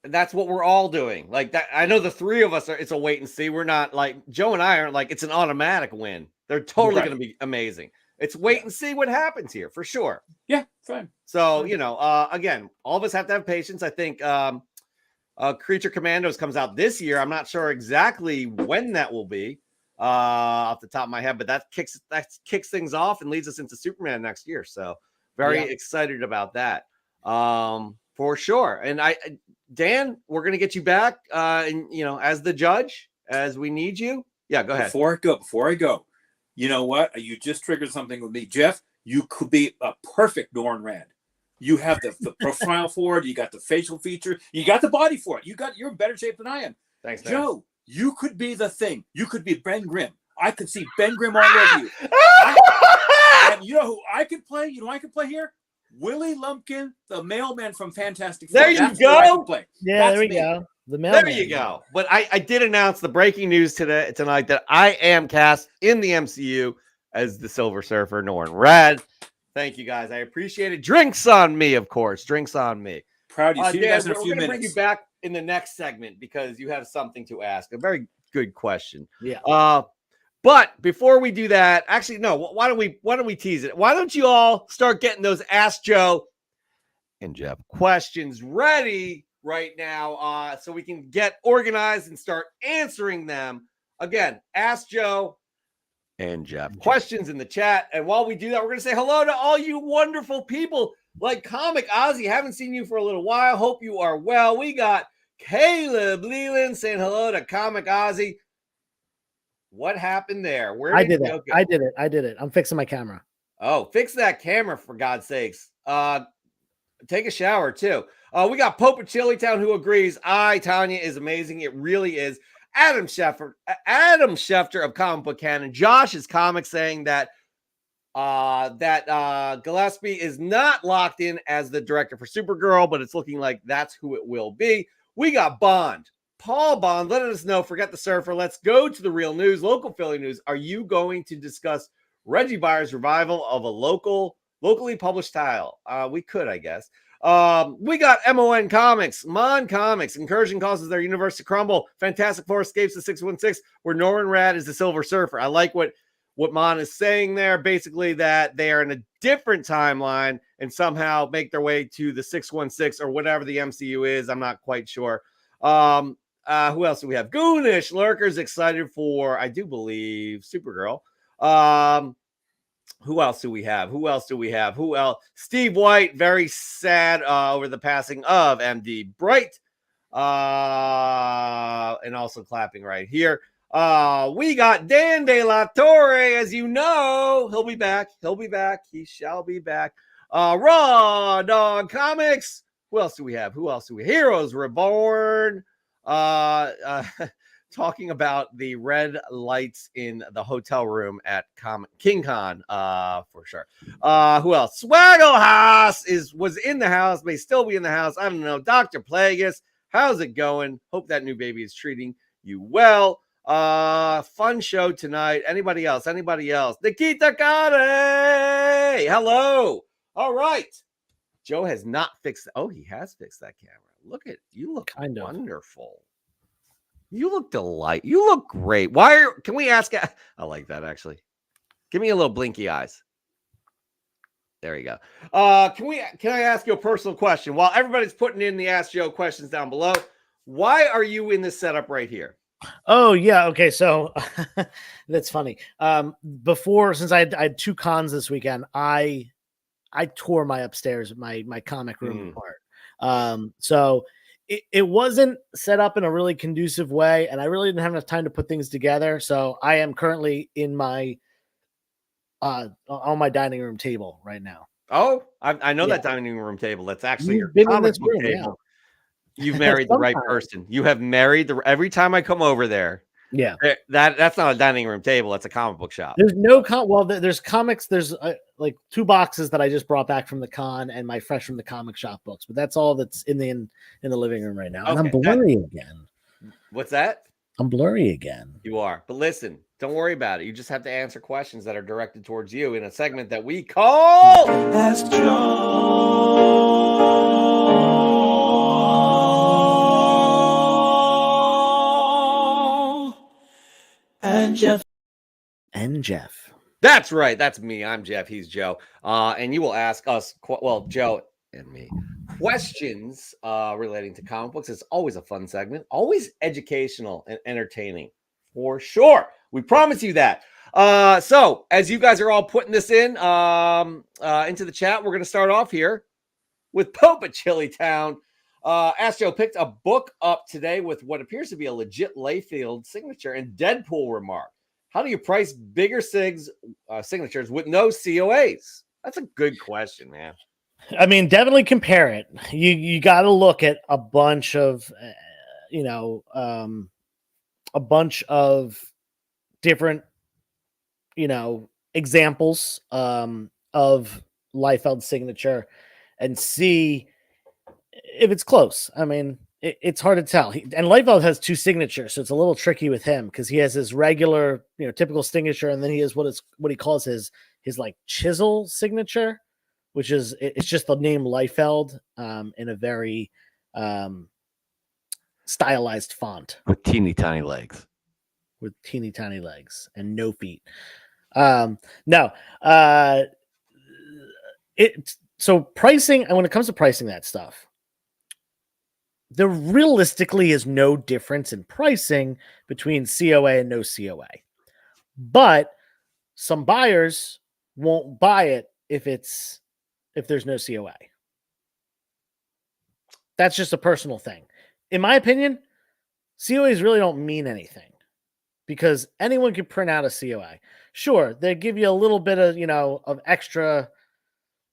Speaker 1: that's what we're all doing. Like that. I know the three of us it's a wait and see. We're not like Joe and I aren't like it's an automatic win. They're totally going to be amazing. It's wait and see what happens here for sure.
Speaker 4: Yeah, fine.
Speaker 1: So, again, all of us have to have patience. I think Creature Commandos comes out this year. I'm not sure exactly when that will be off the top of my head, but that kicks things off and leads us into Superman next year. So very excited about that for sure. And Dan, we're going to get you back as the judge as we need you. Yeah, go ahead.
Speaker 4: Before I go, you know what? You just triggered something with me, Jeff. You could be a perfect Norrin Rad. You have the profile for it. You got the facial feature. You got the body for it. You're in better shape than I am.
Speaker 1: Thanks,
Speaker 4: Joe. You could be the thing. You could be Ben Grimm. I could see Ben Grimm all over you. And you know who I could play? You know who I could play here? Willie Lumpkin, the mailman from Fantastic Four.
Speaker 1: There you go.
Speaker 2: Yeah, there we go. The mailman.
Speaker 1: There you go. But I did announce the breaking news tonight that I am cast in the MCU as the Silver Surfer, Norrin Rad. Thank you, guys. I appreciate it. Drinks on me, of course. Drinks on me.
Speaker 4: Proud of you. See you guys in a few minutes.
Speaker 1: We're going to bring you back in the next segment because you have something to ask. A very good question.
Speaker 2: Yeah.
Speaker 1: But before we do that, actually, no. Why don't we tease it? Why don't you all start getting those Ask Joe and Jeff questions ready right now, so we can get organized and start answering them. Again, Ask Joe and Jeff questions in the chat. And while we do that, we're going to say hello to all you wonderful people like Comic Ozzy. Haven't seen you for a little while. Hope you are well. We got Caleb Leland saying hello to Comic Ozzy. What happened there?
Speaker 2: I did it. I'm fixing my camera.
Speaker 1: Oh, fix that camera for God's sakes. Take a shower too. We got Pope of Chilitown who agrees. Tanya is amazing. It really is. Adam Schefter of Comic Book Canon. Josh is comic saying that Gillespie is not locked in as the director for Supergirl, but it's looking like that's who it will be. We got Bond. Paul Bond letting us know, forget the surfer. Let's go to the real news, local Philly news. Are you going to discuss Reggie Byers' revival of a locally published title? We could, I guess. We got MON Comics, Mon Comics. Incursion causes their universe to crumble. Fantastic Four escapes the 616, where Norrin Rad is the Silver Surfer. I like what Mon is saying there. Basically, that they are in a different timeline and somehow make their way to the 616 or whatever the MCU is. I'm not quite sure. Who else do we have? Goonish Lurkers excited for, I do believe, Supergirl. Who else do we have? Who else? Steve White, very sad over the passing of MD Bright. And also clapping right here. We got Dan De La Torre, as you know. He'll be back. He shall be back. Raw Dog Comics. Who else do we have? Heroes Reborn. talking about the red lights in the hotel room at King Con, for sure. Who else? Swaggle Haas was in the house, may still be in the house. I don't know. Dr. Plagueis, how's it going? Hope that new baby is treating you well. Fun show tonight. Anybody else? Nikita Kare, hello. All right. Joe has not fixed. Oh, he has fixed that camera. Look at you. Look
Speaker 2: Kind of.
Speaker 1: wonderful. You look You look great. Can we ask? I like that actually. Give me a little blinky eyes. There you go. Can I ask you a personal question? While everybody's putting in the Ask Joe questions down below, why are you in this setup right here?
Speaker 2: Oh yeah, okay. So that's funny. Since I had 2 cons this weekend, I tore my upstairs, my comic room apart. So it wasn't set up in a really conducive way, and I really didn't have enough time to put things together. So I am currently in my on my dining room table right now.
Speaker 1: Oh, I know that dining room table. That's actually
Speaker 2: You've
Speaker 1: your
Speaker 2: been in this
Speaker 1: comic book
Speaker 2: room,
Speaker 1: table. You've married the right person. You have married every time I come over there.
Speaker 2: Yeah,
Speaker 1: that's not a dining room table. That's a comic book shop.
Speaker 2: There's no there's comics. There's like 2 boxes that I just brought back from the con and my fresh from the comic shop books. But that's all that's in the living room right now.
Speaker 1: Okay,
Speaker 2: and I'm blurry again.
Speaker 1: What's that?
Speaker 2: I'm blurry again.
Speaker 1: You are. But listen, don't worry about it. You just have to answer questions that are directed towards you in a segment that we call Ask Joe and Jeff. That's right. That's me. I'm Jeff. He's Joe. And you will ask us, Joe and me, questions relating to comic books. It's always a fun segment, always educational and entertaining for sure. We promise you that. So as you guys are all putting this in into the chat, we're going to start off here with Pope at Chili Town. Ask Joe picked a book up today with what appears to be a legit Layfield signature and Deadpool remark. How do you price bigger signatures with no COAs? That's a good question, man.
Speaker 2: I mean, definitely compare it. You got to look at a bunch of, a bunch of different, examples of Liefeld signature and see if it's close. I mean, it's hard to tell. And Liefeld has 2 signatures, so it's a little tricky with him because he has his regular, typical signature, and then he has what he calls his like chisel signature, which is it's just the name Liefeld in a very stylized font
Speaker 1: with teeny tiny legs.
Speaker 2: And no feet. So pricing, and when it comes to pricing that stuff, there realistically is no difference in pricing between COA and no COA. But some buyers won't buy it if there's no COA. That's just a personal thing. In my opinion, COAs really don't mean anything because anyone can print out a COA. Sure, they give you a little bit of, of extra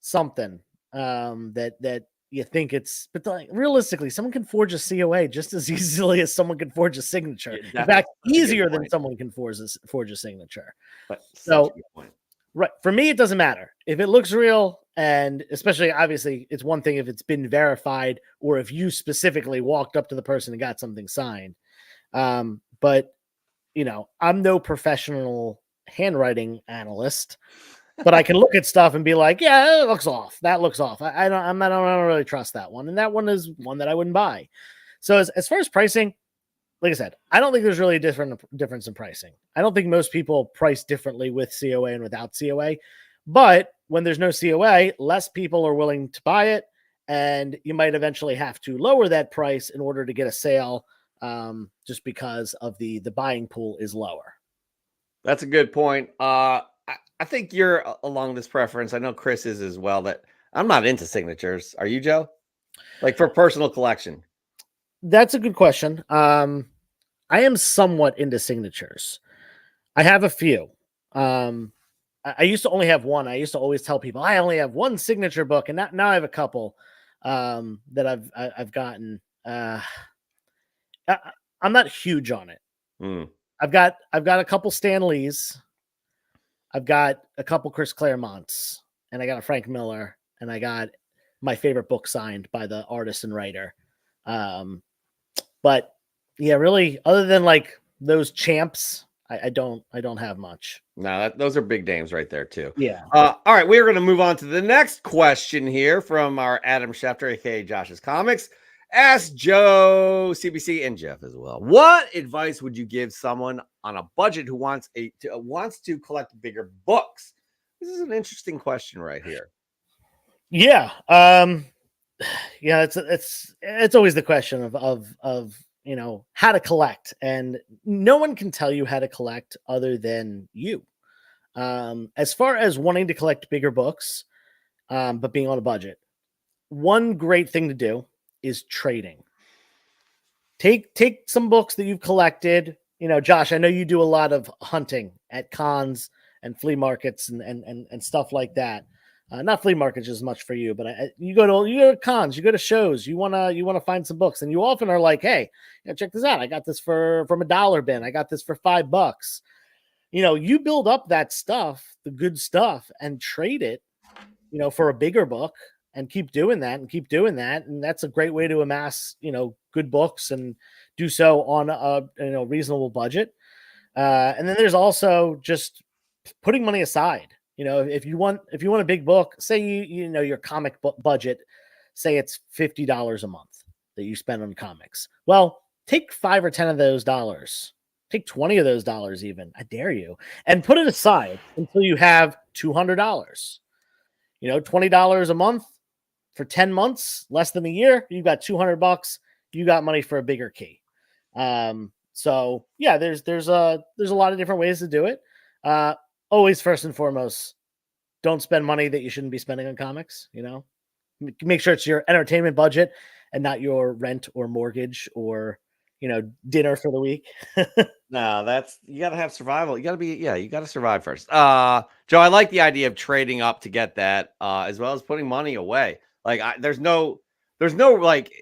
Speaker 2: something that you think it's, but realistically, someone can forge a COA just as easily as someone can forge a signature. In fact, easier than someone can forge a signature.
Speaker 1: But
Speaker 2: so, right, for me, it doesn't matter if it looks real, and especially, obviously, it's one thing if it's been verified or if you specifically walked up to the person and got something signed. But I'm no professional handwriting analyst. But I can look at stuff and be like, yeah, it looks off. That looks off. I don't really trust that one. And that one is one that I wouldn't buy. So as far as pricing, like I said, I don't think there's really a difference in pricing. I don't think most people price differently with COA and without COA. But when there's no COA, less people are willing to buy it. And you might eventually have to lower that price in order to get a sale just because of the buying pool is lower.
Speaker 1: That's a good point. I think you're along this preference. I know Chris is as well. That I'm not into signatures. Are you, Joe? Like for personal collection?
Speaker 2: That's a good question. I am somewhat into signatures. I have a few. I used to only have one. I used to always tell people I only have one signature book, and now I have a couple that I've gotten. I'm not huge on it.
Speaker 1: Mm.
Speaker 2: I've got a couple Stan Lees. I've got a couple Chris Claremonts, and I got a Frank Miller, and I got my favorite book signed by the artist and writer. But yeah, really, other than like those champs, I don't have much.
Speaker 1: No, those are big names right there too.
Speaker 2: Yeah.
Speaker 1: All right, we are going to move on to the next question here from our Adam Schefter, aka Josh's Comics. Ask Joe, CBC, and Jeff as well. What advice would you give someone on a budget who wants to collect bigger books? This is an interesting question right here.
Speaker 2: Yeah. Yeah, it's always the question of how to collect, and no one can tell you how to collect other than you. As far as wanting to collect bigger books, but being on a budget, one great thing to do is trading. Take some books that you've collected. Josh, I know you do a lot of hunting at cons and flea markets and stuff like that. Not flea markets as much for you, but you go to cons, you go to shows, you wanna find some books, and you often are like, hey, check this out. I got this from a dollar bin. I got this for $5. You build up that stuff, the good stuff, and trade it, for a bigger book, and keep doing that and that's a great way to amass good books and do so on a reasonable budget. And then there's also just putting money aside. If you want a big book, say your comic book budget, say it's $50 a month that you spend on comics. Well, take 5 or 10 of those dollars, take 20 of those dollars even, I dare you, and put it aside until you have $200. $20 a month for 10 months, less than a year, you got $200. You got money for a bigger key. So yeah, there's a lot of different ways to do it. Always, first and foremost, don't spend money that you shouldn't be spending on comics. Make sure it's your entertainment budget and not your rent or mortgage or dinner for the week.
Speaker 1: No, you got to have survival. You got to survive first. Joe, I like the idea of trading up to get that, as well as putting money away. Like, there's no like,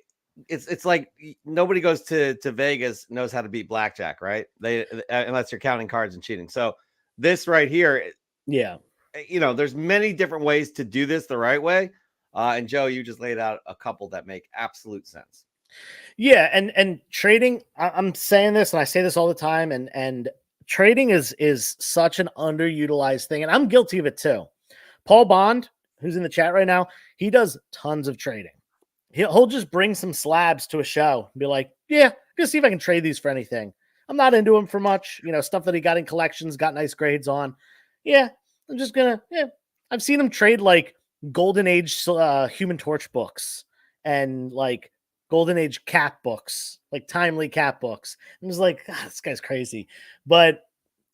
Speaker 1: it's like nobody goes to Vegas knows how to beat blackjack, right? Unless you're counting cards and cheating. So this right here,
Speaker 2: yeah,
Speaker 1: there's many different ways to do this the right way. And Joe, you just laid out a couple that make absolute sense.
Speaker 2: Yeah, and trading, I'm saying this, and I say this all the time, and trading is such an underutilized thing, and I'm guilty of it too. Paul Bond, who's in the chat right now, he does tons of trading. He'll just bring some slabs to a show and be like, yeah, I'm gonna see if I can trade these for anything. I'm not into him for much, stuff that he got in collections, got nice grades on. Yeah, I'm just gonna, I've seen him trade like Golden Age Human Torch books and like Golden Age Cap books, like Timely Cap books. And it's like, God, this guy's crazy. But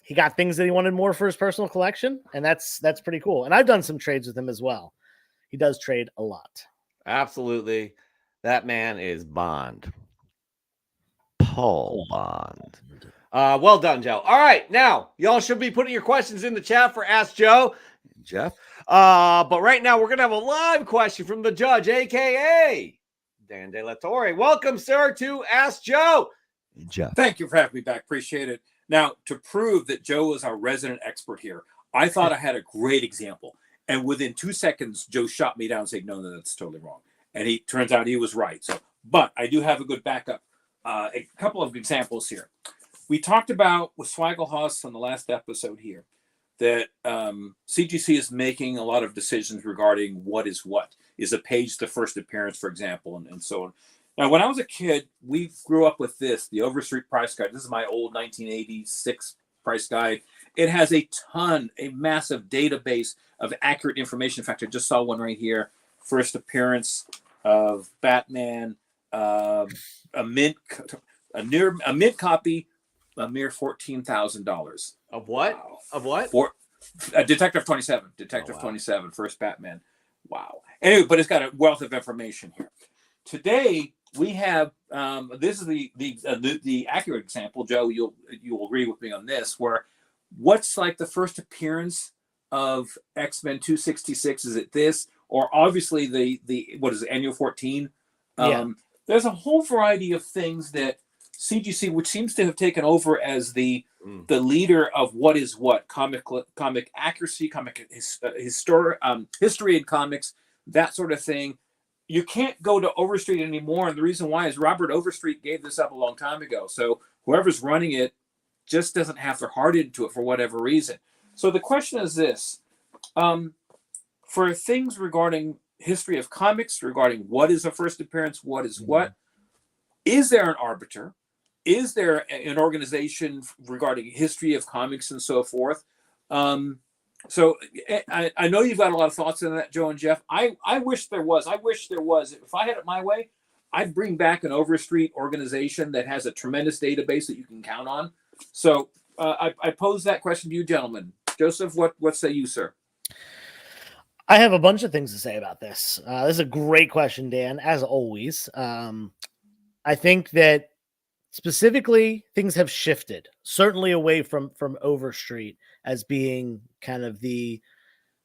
Speaker 2: he got things that he wanted more for his personal collection, and that's pretty cool. And I've done some trades with him as well. He does trade a lot.
Speaker 1: Absolutely. That man is Bond. Paul Bond. Well done, Joe. All right, now y'all should be putting your questions in the chat for Ask Joe, Jeff. But right now we're gonna have a live question from the judge, aka Dan De La Torre. Welcome, sir, to Ask Joe. Jeff.
Speaker 4: Thank you for having me back. Appreciate it. Now, to prove that Joe is our resident expert here, I thought I had a great example. And within 2 seconds, Joe shot me down and said, no, that's totally wrong. And he turns out he was right. So, but I do have a good backup. A couple of examples here. We talked about with Swaggle on the last episode here that CGC is making a lot of decisions regarding what. Is a page the first appearance, for example, and so on. Now, when I was a kid, we grew up with this, the Overstreet Price Guide. This is my old 1986 price guide. It has a massive database of accurate information. In fact, I just saw one right here. First appearance of Batman, a mint copy, a mere $14,000.
Speaker 1: Of what?
Speaker 4: Wow.
Speaker 1: Of what?
Speaker 4: For Detective 27. Detective 27, first Batman. Wow. Anyway, but it's got a wealth of information here. Today we have this is the accurate example, Joe. You'll agree with me on this. Where what's like the first appearance of X-Men 266? Is it this, or obviously the what is it, Annual 14?
Speaker 2: Yeah.
Speaker 4: There's a whole variety of things that CGC, which seems to have taken over as the
Speaker 1: Mm.
Speaker 4: leader of what is what comic accuracy, history in comics, that sort of thing. You can't go to Overstreet anymore, and the reason why is Robert Overstreet gave this up a long time ago. So whoever's running it just doesn't have their heart into it for whatever reason. So the question is this: for things regarding history of comics, regarding what is a first appearance, what is what, is there an arbiter? Is there an organization regarding history of comics and so forth? So I know you've got a lot of thoughts on that, Joe and Jeff. I wish there was. I wish there was. If I had it my way, I'd bring back an Overstreet organization that has a tremendous database that you can count on. So I pose that question to you, gentlemen. Joseph, what say you, sir?
Speaker 2: I have a bunch of things to say about this. This is a great question, Dan, as always. I think that specifically things have shifted, certainly away from Overstreet as being kind of the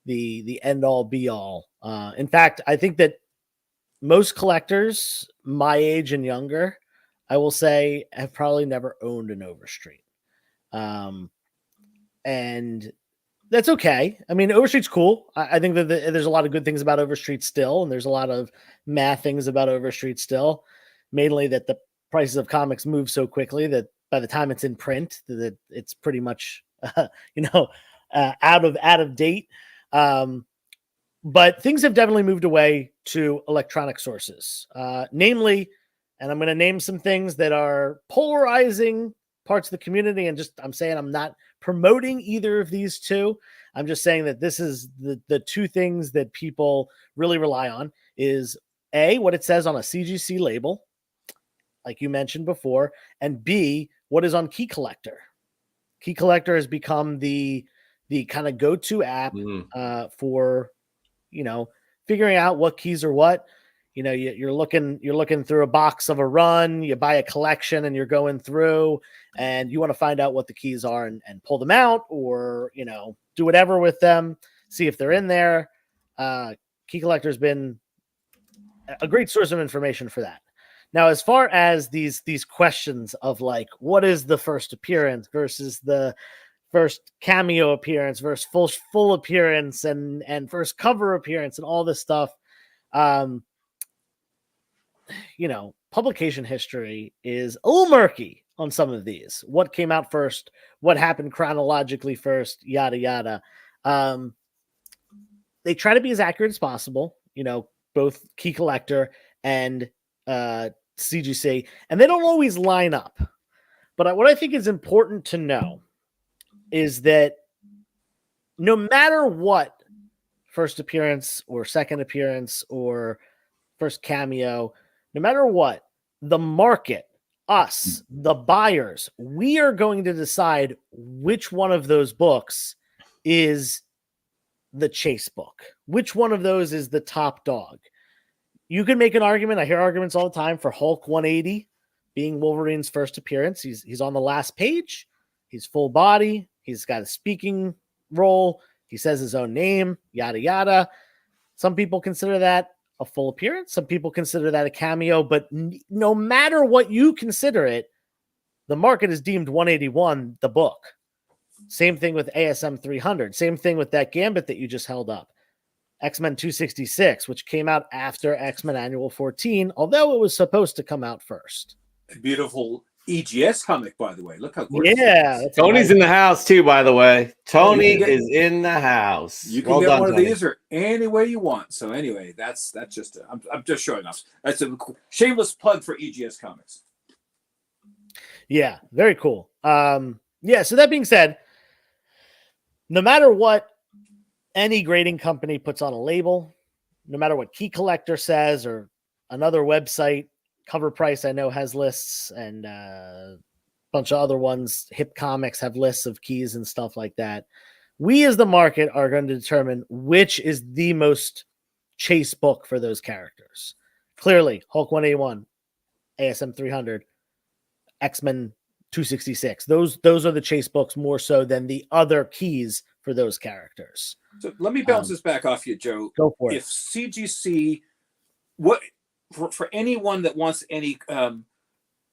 Speaker 2: end all be all. In fact, I think that most collectors my age and younger, I will say, have probably never owned an Overstreet. And that's okay. I mean, Overstreet's cool. I think that there's a lot of good things about Overstreet still, and there's a lot of math things about Overstreet still, mainly that the prices of comics move so quickly that by the time it's in print, that it's pretty much, out of date. But things have definitely moved away to electronic sources, namely, and I'm going to name some things that are polarizing parts of the community. And I'm saying I'm not promoting either of these two. I'm just saying that this is the two things that people really rely on is A, what it says on a CGC label, like you mentioned before, and B, what is on Key Collector. Key Collector has become the kind of go-to app for, figuring out what keys are what. You're looking through a box of a run, you buy a collection and you're going through and you want to find out what the keys are and pull them out or, do whatever with them, see if they're in there. Key Collector has been a great source of information for that. Now, as far as these questions of like, what is the first appearance versus the first cameo appearance versus full appearance and first cover appearance and all this stuff, publication history is a little murky on some of these. What came out first? What happened chronologically first? Yada, yada. They try to be as accurate as possible, both Key Collector and CGC, and they don't always line up. But what I think is important to know is that no matter what first appearance or second appearance or first cameo, no matter what, the market, us, the buyers, we are going to decide which one of those books is the chase book. Which one of those is the top dog? You can make an argument. I hear arguments all the time for Hulk 180 being Wolverine's first appearance. He's on the last page. He's full body. He's got a speaking role. He says his own name, yada, yada. Some people consider that a full appearance. Some people consider that a cameo. But no matter what you consider it, the market is deemed 181 the book. Same thing with ASM 300. Same thing with that Gambit that you just held up. X-Men 266, which came out after X-Men Annual 14, although it was supposed to come out first.
Speaker 4: A beautiful EGS comic, by the way. Look how gorgeous.
Speaker 2: Yeah.
Speaker 1: Tony's in the house, too, by the way. Tony is in the house.
Speaker 4: You can get one of these or any way you want. So anyway, that's just, I'm just showing off. That's a shameless plug for EGS Comics.
Speaker 2: Yeah, very cool. So that being said, no matter what any grading company puts on a label, no matter what Key Collector says or another website, Cover Price I know has lists and a bunch of other ones, Hip Comics have lists of keys and stuff like that. We as the market are going to determine which is the most chase book for those characters. Clearly, Hulk 181, ASM 300, X-Men 266. Those are the chase books more so than the other keys for those characters.
Speaker 4: So let me bounce this back off you, Joe.
Speaker 2: Go for it.
Speaker 4: If CGC, what for anyone that wants any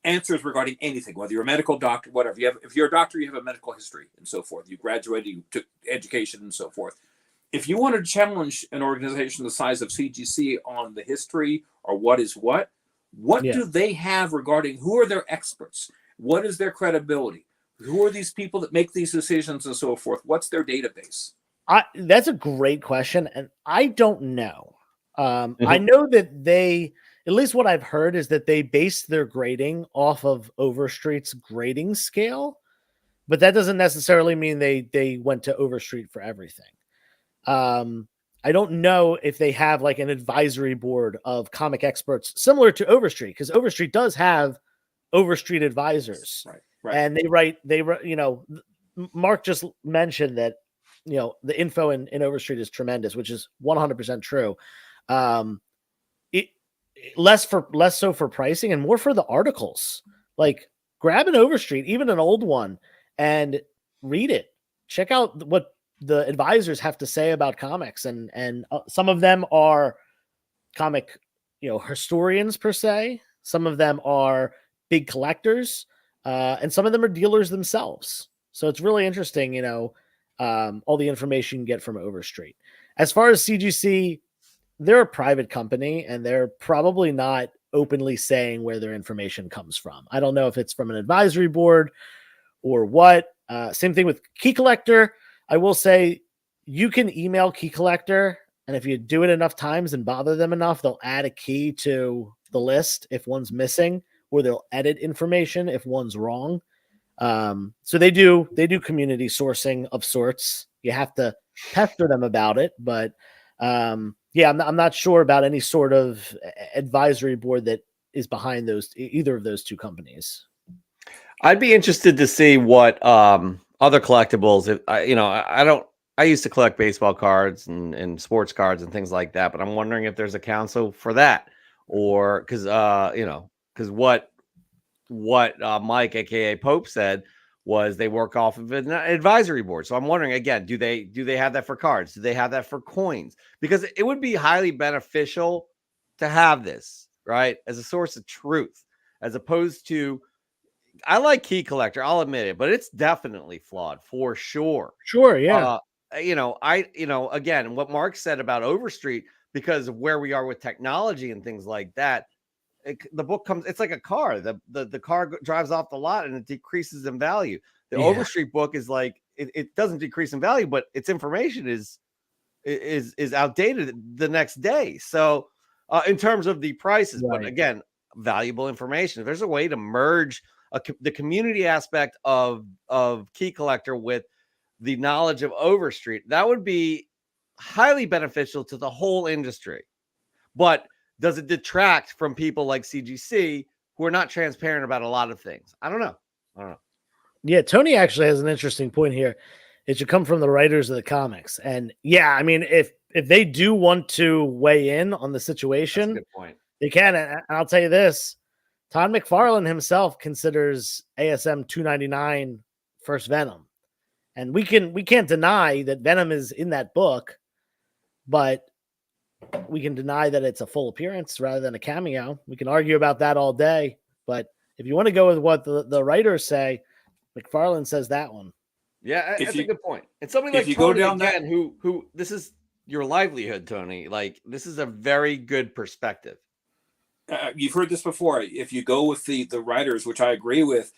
Speaker 4: answers regarding anything, whether you're a medical doctor, whatever. If you're a doctor, you have a medical history and so forth. You graduated, you took education and so forth. If you want to challenge an organization the size of CGC on the history or what is what do they have regarding who are their experts? What is their credibility? Who are these people that make these decisions and so forth? What's their database?
Speaker 2: That's a great question, and I don't know. I know that they, at least what I've heard, is that they base their grading off of Overstreet's grading scale, but that doesn't necessarily mean they went to Overstreet for everything. I don't know if they have like an advisory board of comic experts similar to Overstreet, because Overstreet does have Overstreet advisors,
Speaker 4: right.
Speaker 2: And they write, you know, Mark just mentioned that, you know, the info in Overstreet is tremendous, which is 100% true. It less so for pricing and more for the articles. Like, grab an Overstreet, even an old one, and read it. Check out what the advisors have to say about comics, and some of them are comic, you know, historians per se. Some of them are big collectors, and some of them are dealers themselves. So it's really interesting, you know, all the information you get from Overstreet. As far as CGC, they're a private company, and they're probably not openly saying where their information comes from. I don't know if it's from an advisory board or what. Same thing with Key Collector. I will say you can email Key Collector, and if you do it enough times and bother them enough, they'll add a key to the list if one's missing, or they'll edit information if one's wrong. So they do community sourcing of sorts. You have to pester them about it, but yeah, I'm not sure about any sort of advisory board that is behind either of those two companies.
Speaker 1: I'd be interested to see what other collectibles. If I used to collect baseball cards and sports cards and things like that, but I'm wondering if there's a council for that, or because what Mike, aka Pope, said was they work off of an advisory board. So I'm wondering again, do they have that for cards? Do they have that for coins? Because it would be highly beneficial to have this, right, as a source of truth, as opposed to, I like Key Collector, I'll admit it, but it's definitely flawed for sure.
Speaker 2: Sure, yeah.
Speaker 1: Again, what Mark said about Overstreet, because of where we are with technology and things like that, the book comes, it's like a car. The car drives off the lot and it decreases in value. The Overstreet book is like, it doesn't decrease in value, but its information is outdated the next day. So in terms of the prices,
Speaker 2: Right.
Speaker 1: But again, valuable information. If there's a way to merge the community aspect of Key Collector with the knowledge of Overstreet, that would be highly beneficial to the whole industry. But does it detract from people like CGC who are not transparent about a lot of things? I don't know.
Speaker 2: Yeah, Tony actually has an interesting point here. It should come from the writers of the comics. And yeah, I mean, if they do want to weigh in on the situation,
Speaker 1: that's a good point.
Speaker 2: They can. And I'll tell you this, Todd McFarlane himself considers ASM 299 first Venom. And we can't deny that Venom is in that book, but we can deny that it's a full appearance rather than a cameo. We can argue about that all day, but if you want to go with what the writers say, McFarlane says that one.
Speaker 1: Yeah, that's a good point. And somebody like Tony, again, who this is your livelihood, Tony. Like, this is a very good perspective.
Speaker 4: You've heard this before. If you go with the writers, which I agree with,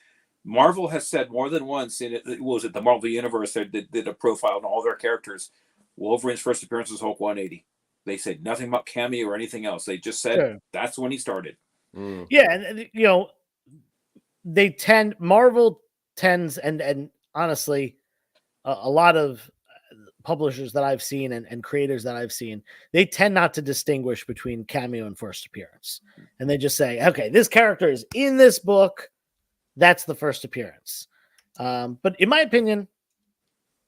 Speaker 4: Marvel has said more than once in it, was it the Marvel Universe that did a profile on all their characters. Wolverine's first appearance was Hulk 180. They said nothing about cameo or anything else. They just said that's when he started.
Speaker 2: Yeah, and you know, Marvel tends, and honestly, a lot of publishers that I've seen and creators that I've seen, they tend not to distinguish between cameo and first appearance. And they just say, okay, this character is in this book, that's the first appearance. But in my opinion,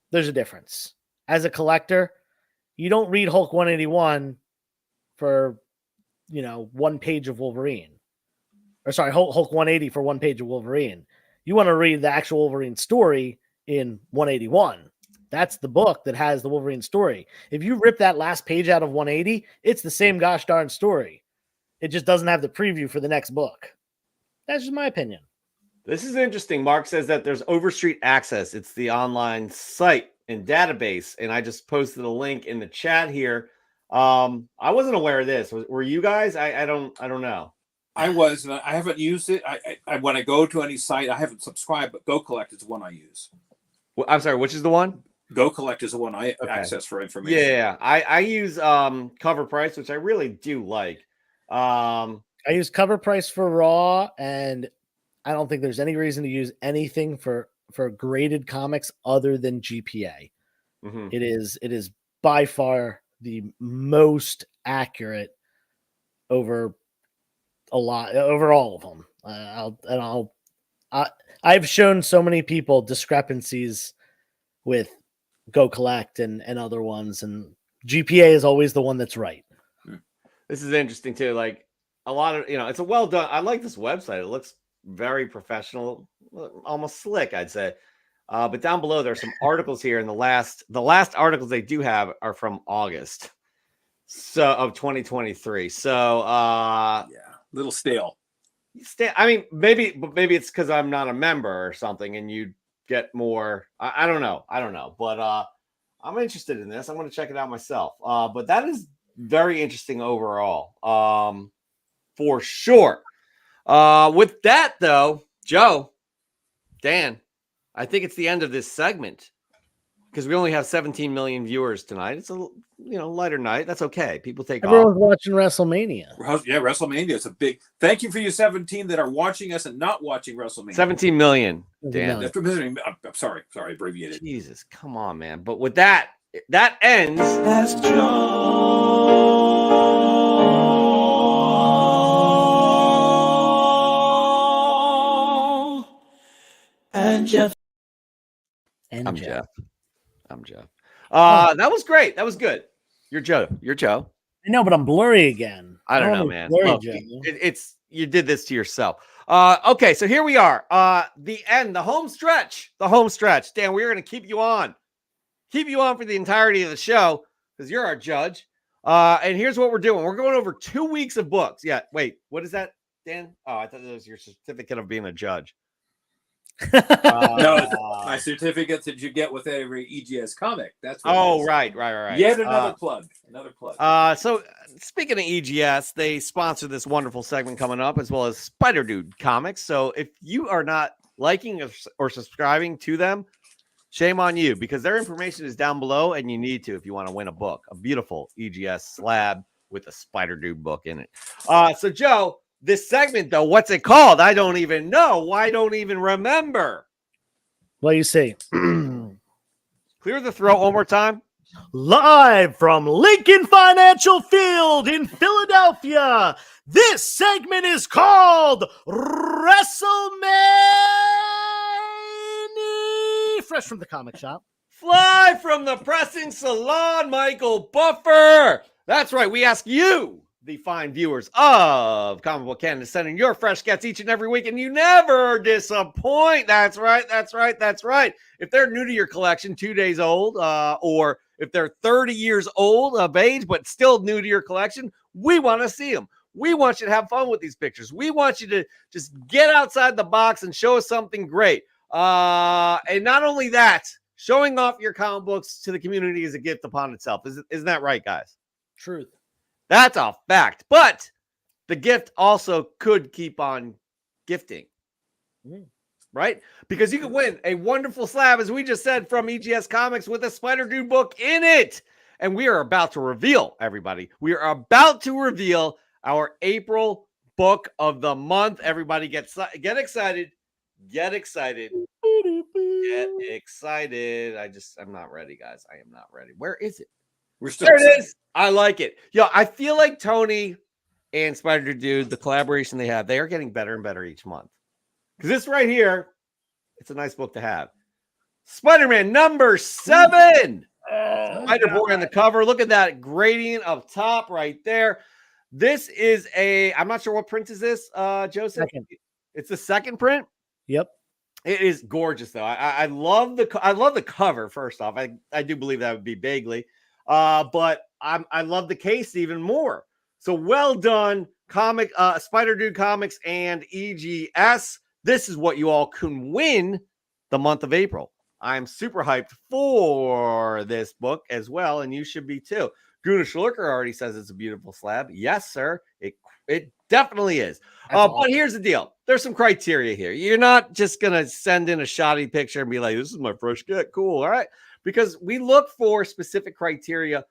Speaker 2: there's a difference. As a collector, you don't read Hulk 181 for, one page of Wolverine. Or sorry, Hulk 180 for one page of Wolverine. You want to read the actual Wolverine story in 181. That's the book that has the Wolverine story. If you rip that last page out of 180, it's the same gosh darn story. It just doesn't have the preview for the next book. That's just my opinion.
Speaker 1: This is interesting. Mark says that there's Overstreet Access. It's the online site and database, and I just posted a link in the chat here. I wasn't aware of this. Were you guys? I don't know.
Speaker 4: I was, and I haven't used it. I when I go to any site, I haven't subscribed, but Go Collect is the one I use.
Speaker 1: Well, I'm sorry, which is the one?
Speaker 4: Go Collect is the one I access for information.
Speaker 1: Yeah, I use Cover Price, which I really do like.
Speaker 2: I use Cover Price for Raw, and I don't think there's any reason to use anything for graded comics other than GPA.
Speaker 1: Mhm.
Speaker 2: It is by far the most accurate over all of them. I've shown so many people discrepancies with Go Collect and other ones, and GPA is always the one that's right.
Speaker 1: This is interesting too. Like a lot of, it's a well done. I like this website. It looks very professional, almost slick, I'd say. But down below, there's some articles here, and the last articles they do have are from August of 2023. So
Speaker 4: yeah, little stale.
Speaker 1: I mean, maybe it's because I'm not a member or something, and you get more. I don't know, but I'm interested in this. I'm going to check it out myself. But that is very interesting overall, for sure. With that though, Joe, Dan, I think it's the end of this segment because we only have 17 million viewers tonight. It's a lighter night. That's okay. People take
Speaker 2: Everyone's
Speaker 1: off.
Speaker 2: watching WrestleMania.
Speaker 4: Yeah, WrestleMania is a big. Thank you for you 17 that are watching us and not watching WrestleMania.
Speaker 1: 17 million, Dan.
Speaker 4: I'm sorry, abbreviated.
Speaker 1: Jesus, come on, man. But with that ends.
Speaker 5: That's Joe and Jeff.
Speaker 2: And
Speaker 1: I'm
Speaker 2: Jeff.
Speaker 1: Jeff. That was great. That was good. You're Joe.
Speaker 2: I know, but I'm blurry again.
Speaker 1: I don't know,
Speaker 2: wanna
Speaker 1: man.
Speaker 2: be blurry,
Speaker 1: Look,
Speaker 2: Joe.
Speaker 1: you did this to yourself. Okay, so here we are. The end, the home stretch. Dan, we're going to keep you on for the entirety of the show because you're our judge. And here's what we're doing. We're going over 2 weeks of books. Yeah. Wait, what is that, Dan? Oh, I thought that was your certificate of being a judge.
Speaker 4: No, my certificate that you get with every EGS comic. That's what it is.
Speaker 1: Right.
Speaker 4: Yet another plug.
Speaker 1: So speaking of EGS, they sponsor this wonderful segment coming up, as well as Spider Dude Comics. So if you are not liking or subscribing to them, shame on you, because their information is down below, and you need to if you want to win a beautiful EGS slab with a Spider Dude book in it. So Joe, this segment though, what's it called? I don't even know. I don't even remember.
Speaker 2: Well, you see.
Speaker 1: Clear the throat one more time.
Speaker 2: Live from Lincoln Financial Field in Philadelphia, this segment is called WrestleMania. Fresh from the comic shop.
Speaker 1: Fly from the pressing salon, Michael Buffer. That's right. We ask you, the fine viewers of Comic Book Canada, to send in your fresh gets each and every week, and you never disappoint. That's right. If they're new to your collection, 2 days old, or if they're 30 years old of age, but still new to your collection, we want to see them. We want you to have fun with these pictures. We want you to just get outside the box and show us something great. And not only that, showing off your comic books to the community is a gift upon itself. Isn't that right, guys?
Speaker 2: Truth.
Speaker 1: That's a fact. But the gift also could keep on gifting. Right? Because you can win a wonderful slab, as we just said, from EGS Comics with a Spider Dude book in it. And we are about to reveal, everybody. We are about to reveal our April book of the month. Everybody get excited. Get excited. I'm not ready, guys. I am not ready. Where is it? There it is. I like it. Yo, I feel like Tony and Spider Dude, the collaboration they have, they are getting better and better each month. Because this right here, it's a nice book to have. Spider-Man number 7. Spider-Boy on the cover. Look at that gradient up top right there. This is I'm not sure what print is this, Joseph.
Speaker 2: Second.
Speaker 1: It's the second print.
Speaker 2: Yep.
Speaker 1: It is gorgeous, though. I love the cover. First off, I do believe that would be Bagley, but I love the case even more. So well done, Spider Dude Comics, and EGS. This is what you all can win the month of April. I'm super hyped for this book as well, and you should be too. Guna Schlucker already says it's a beautiful slab. Yes, sir. It definitely is. But here's the deal. There's some criteria here. You're not just going to send in a shoddy picture and be like, this is my fresh get. Cool. All right. Because we look for specific criteria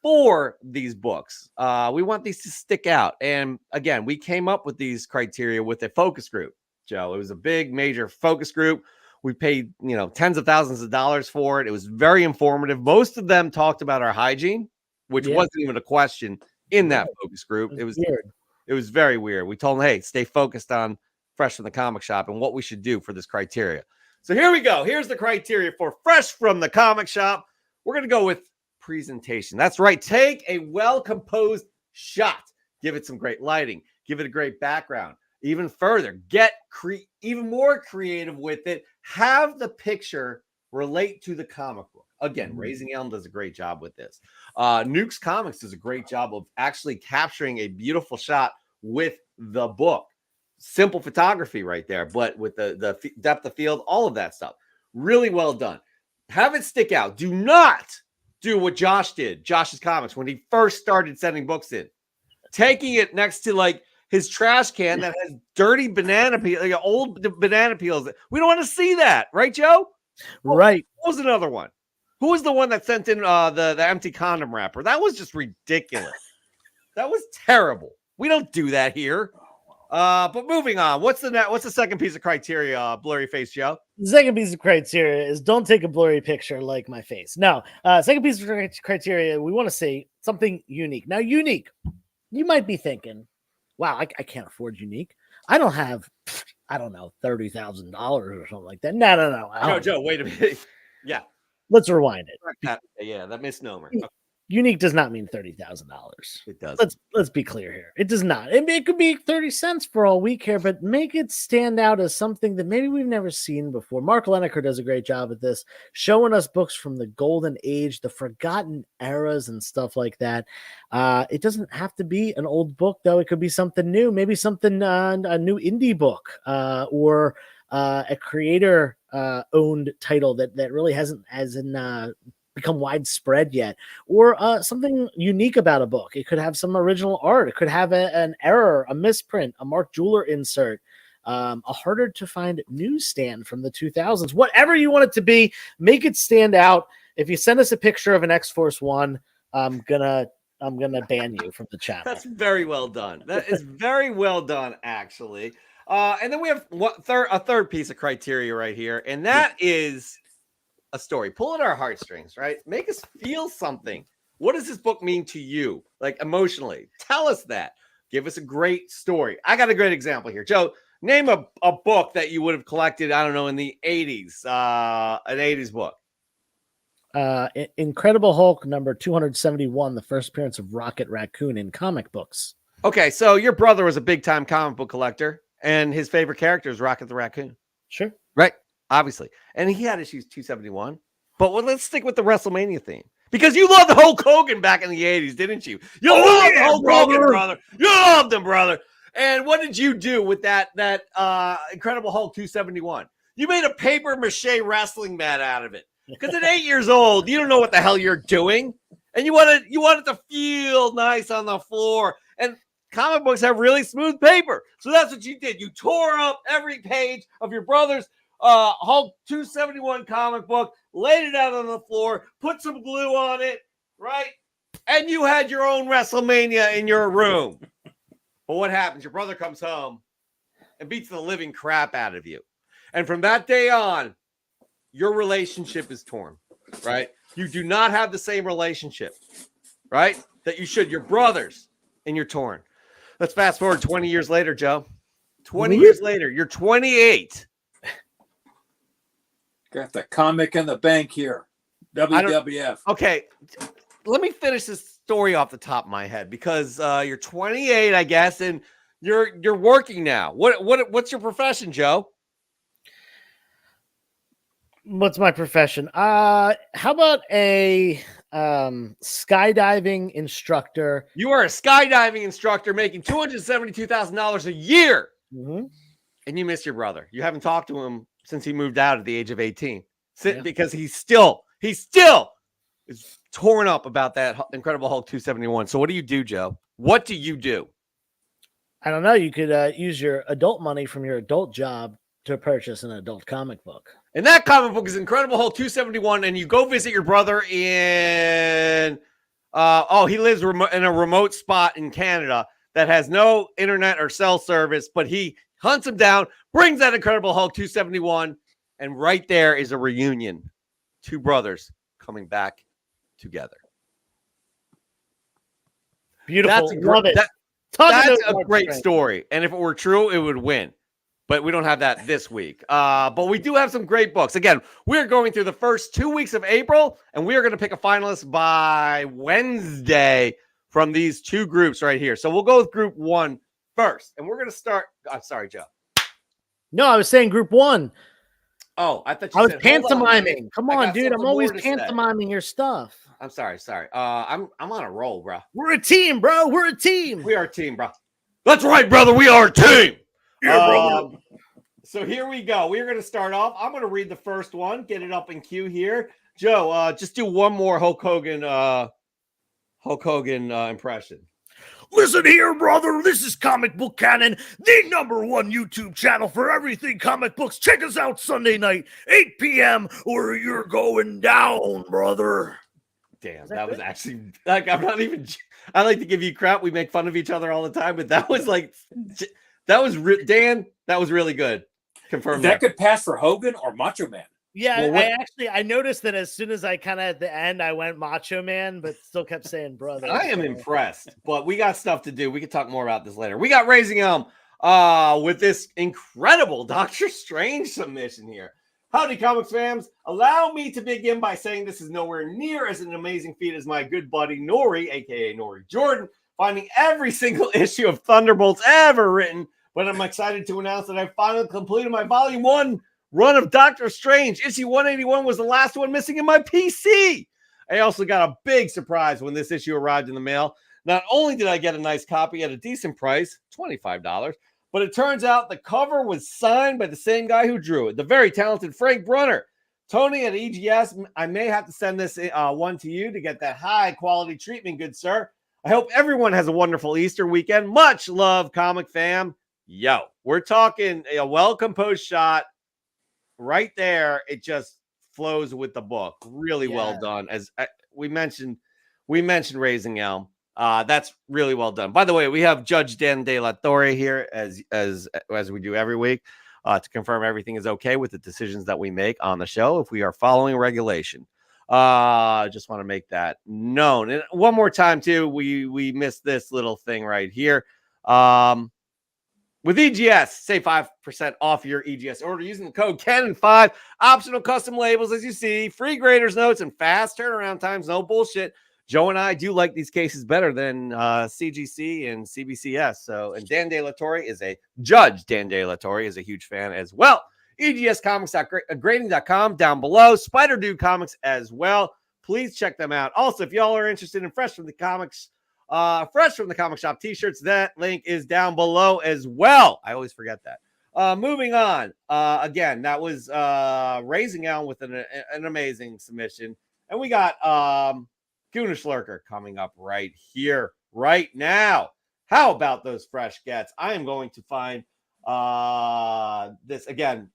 Speaker 1: for these books. We want these to stick out. And again, we came up with these criteria with a focus group, Joe. It was a big, major focus group. We paid, tens of thousands of dollars for it. It was very informative. Most of them talked about our hygiene, which wasn't even a question in that focus group. It was weird. It was very weird. We told them, hey, stay focused on Fresh from the Comic Shop and what we should do for this criteria. So here we go. Here's the criteria for Fresh from the Comic Shop. We're going to go with presentation. That's right. Take a well-composed shot. Give it some great lighting. Give it a great background. Even further, get even more creative with it. Have the picture relate to the comic book. Again, Raising Elm does a great job with this. Nuke's Comics does a great job of actually capturing a beautiful shot with the book. Simple photography right there, but with the depth of field, all of that stuff. Really well done. Have it stick out. Do not do what Josh did, Josh's Comics, when he first started sending books in. Taking it next to like his trash can that has dirty banana peel, like old banana peels. We don't want to see that, right, Joe?
Speaker 2: Right.
Speaker 1: What was another one? Who was the one that sent in the empty condom wrapper? That was just ridiculous. That was terrible. We don't do that here. But moving on, what's the second piece of criteria, Blurry Face Joe?
Speaker 2: The second piece of criteria is don't take a blurry picture like my face. No, second piece of criteria, we want to see something unique. Now, unique, you might be thinking, wow, I can't afford unique. I don't have, $30,000 or something like that. No.
Speaker 1: Joe, wait a minute. Yeah.
Speaker 2: Let's rewind it.
Speaker 1: Yeah, that misnomer. Okay.
Speaker 2: Unique does not mean $30,000.
Speaker 1: It does.
Speaker 2: Let's be clear here. It does not. It could be 30 cents for all we care, but make it stand out as something that maybe we've never seen before. Mark Lineker does a great job at this, showing us books from the golden age, the forgotten eras and stuff like that. It doesn't have to be an old book, though. It could be something new, maybe something, a new indie book, or a creator owned title that really hasn't become widespread yet, or something unique about a book. It could have some original art. It could have an error, a misprint, a Mark Jeweler insert, a harder to find newsstand from the 2000s. Whatever you want it to be, make it stand out. If you send us a picture of an X-Force One, I'm gonna ban you from the channel.
Speaker 1: That's very well done. That is very well done, actually. And then we have a third piece of criteria right here, and that is a story. Pull at our heartstrings, right? Make us feel something. What does this book mean to you, like emotionally? Tell us that. Give us a great story. I got a great example here. Joe, name a book that you would have collected, I don't know, in the 80s, an 80s book.
Speaker 2: Incredible Hulk number 271, the first appearance of Rocket Raccoon in comic books.
Speaker 1: Okay, so your brother was a big-time comic book collector, and his favorite character is Rocket the Raccoon.
Speaker 2: Sure.
Speaker 1: Right? Obviously. And he had issues 271. But let's stick with the WrestleMania theme. Because you loved Hulk Hogan back in the 80s, didn't you? You loved Hulk Hogan, brother. You loved him, brother. And what did you do with that Incredible Hulk 271? You made a paper mache wrestling mat out of it. Because at 8 years old, you don't know what the hell you're doing. And you want it to feel nice on the floor. And comic books have really smooth paper. So that's what you did. You tore up every page of your brother's Hulk 271 comic book, laid it out on the floor, put some glue on it, right? And you had your own WrestleMania in your room. But what happens? Your brother comes home and beats the living crap out of you. And from that day on, your relationship is torn, right? You do not have the same relationship, right? That you should. Your brothers, and you're torn. Let's fast forward 20 years later, Joe. 20 years later, you're 28.
Speaker 4: Got the comic in the bank here. WWF.
Speaker 1: Okay, let me finish this story off the top of my head because you're 28, I guess, and you're working now. What's your profession, Joe?
Speaker 2: What's my profession? How about a skydiving instructor.
Speaker 1: You are a skydiving instructor making $272,000 a year.
Speaker 2: Mm-hmm.
Speaker 1: And you miss your brother. You haven't talked to him since he moved out at the age of 18.
Speaker 2: Yeah.
Speaker 1: Because he's still is torn up about that Incredible Hulk 271. So what do you do, Joe? What do you do?
Speaker 2: I don't know. You could use your adult money from your adult job to purchase an adult comic book.
Speaker 1: And that comic book is Incredible Hulk 271. And you go visit your brother in, he lives in a remote spot in Canada that has no internet or cell service, but he hunts him down, brings that Incredible Hulk 271, and right there is a reunion. Two brothers coming back together.
Speaker 2: Beautiful.
Speaker 1: That's
Speaker 2: Love it.
Speaker 1: That's a great story. And if it were true, it would win. But we don't have that this week. But we do have some great books. Again, we're going through the first 2 weeks of April, and we are going to pick a finalist by Wednesday from these two groups right here. So we'll go with group 1 first. And we're going to start. I'm sorry, Joe.
Speaker 2: No, I was saying group 1.
Speaker 1: Oh, I thought you
Speaker 2: I was
Speaker 1: said,
Speaker 2: pantomiming. Come on, dude. I'm always
Speaker 1: more to say.
Speaker 2: pantomiming your stuff.
Speaker 1: I'm sorry. I'm on a roll, bro.
Speaker 2: We're a team, bro. We're a team.
Speaker 1: We are a team, bro. That's right, brother. We are a team.
Speaker 2: Yeah, brother.
Speaker 1: So here we go. We're going to start off. I'm going to read the first one. Get it up in queue here. Joe, just do one more Hulk Hogan impression.
Speaker 2: Listen here, brother. This is Comic Book Cannon, the #1 YouTube channel for everything comic books. Check us out Sunday night, 8 p.m., or you're going down, brother.
Speaker 1: Damn, that was actually like, I'm not even, I like to give you crap. We make fun of each other all the time, but that was like, Dan, that was really good. Confirm
Speaker 4: that could pass for Hogan or Macho Man.
Speaker 2: Yeah, well, I noticed that as soon as I kind of at the end, I went Macho Man, but still kept saying brother.
Speaker 1: I am impressed, but we got stuff to do. We can talk more about this later. We got Raising Elm with this incredible Doctor Strange submission here. Howdy, comics fans. Allow me to begin by saying this is nowhere near as an amazing feat as my good buddy Nori, a.k.a. Nori Jordan, finding every single issue of Thunderbolts ever written, but I'm excited to announce that I finally completed my Volume 1 run of Doctor Strange. Issue 181 was the last one missing in my PC. I also got a big surprise when this issue arrived in the mail. Not only did I get a nice copy at a decent price, $25, but it turns out the cover was signed by the same guy who drew it, the very talented Frank Brunner. Tony at EGS, I may have to send this one to you to get that high-quality treatment, good sir. I hope everyone has a wonderful Easter weekend. Much love, comic fam. Yo, we're talking a well-composed shot. Right there, it just flows with the book. Really well done. As we mentioned Raising Elm. That's really well done. By the way, we have Judge Dan De La Torre here as we do every week to confirm everything is okay with the decisions that we make on the show if we are following regulation. Just want to make that known. And one more time too, we missed this little thing right here. With EGS, save 5% off your EGS order using the code Cannon5. Optional custom labels, as you see, free grader's notes, and fast turnaround times. No bullshit. Joe and I do like these cases better than CGC and CBCS. So, and Dan De La Torre is a judge. Dan De La Torre is a huge fan as well. EGScomics.grading.com down below. Spider Dude Comics as well. Please check them out. Also, if y'all are interested in Fresh from the Comic Shop t-shirts, that link is down below as well. I always forget that. Moving on. Again, that was Raising Elm with an amazing submission. And we got Goonish Lurker coming up right here, right now. How about those fresh gets? I am going to find this again.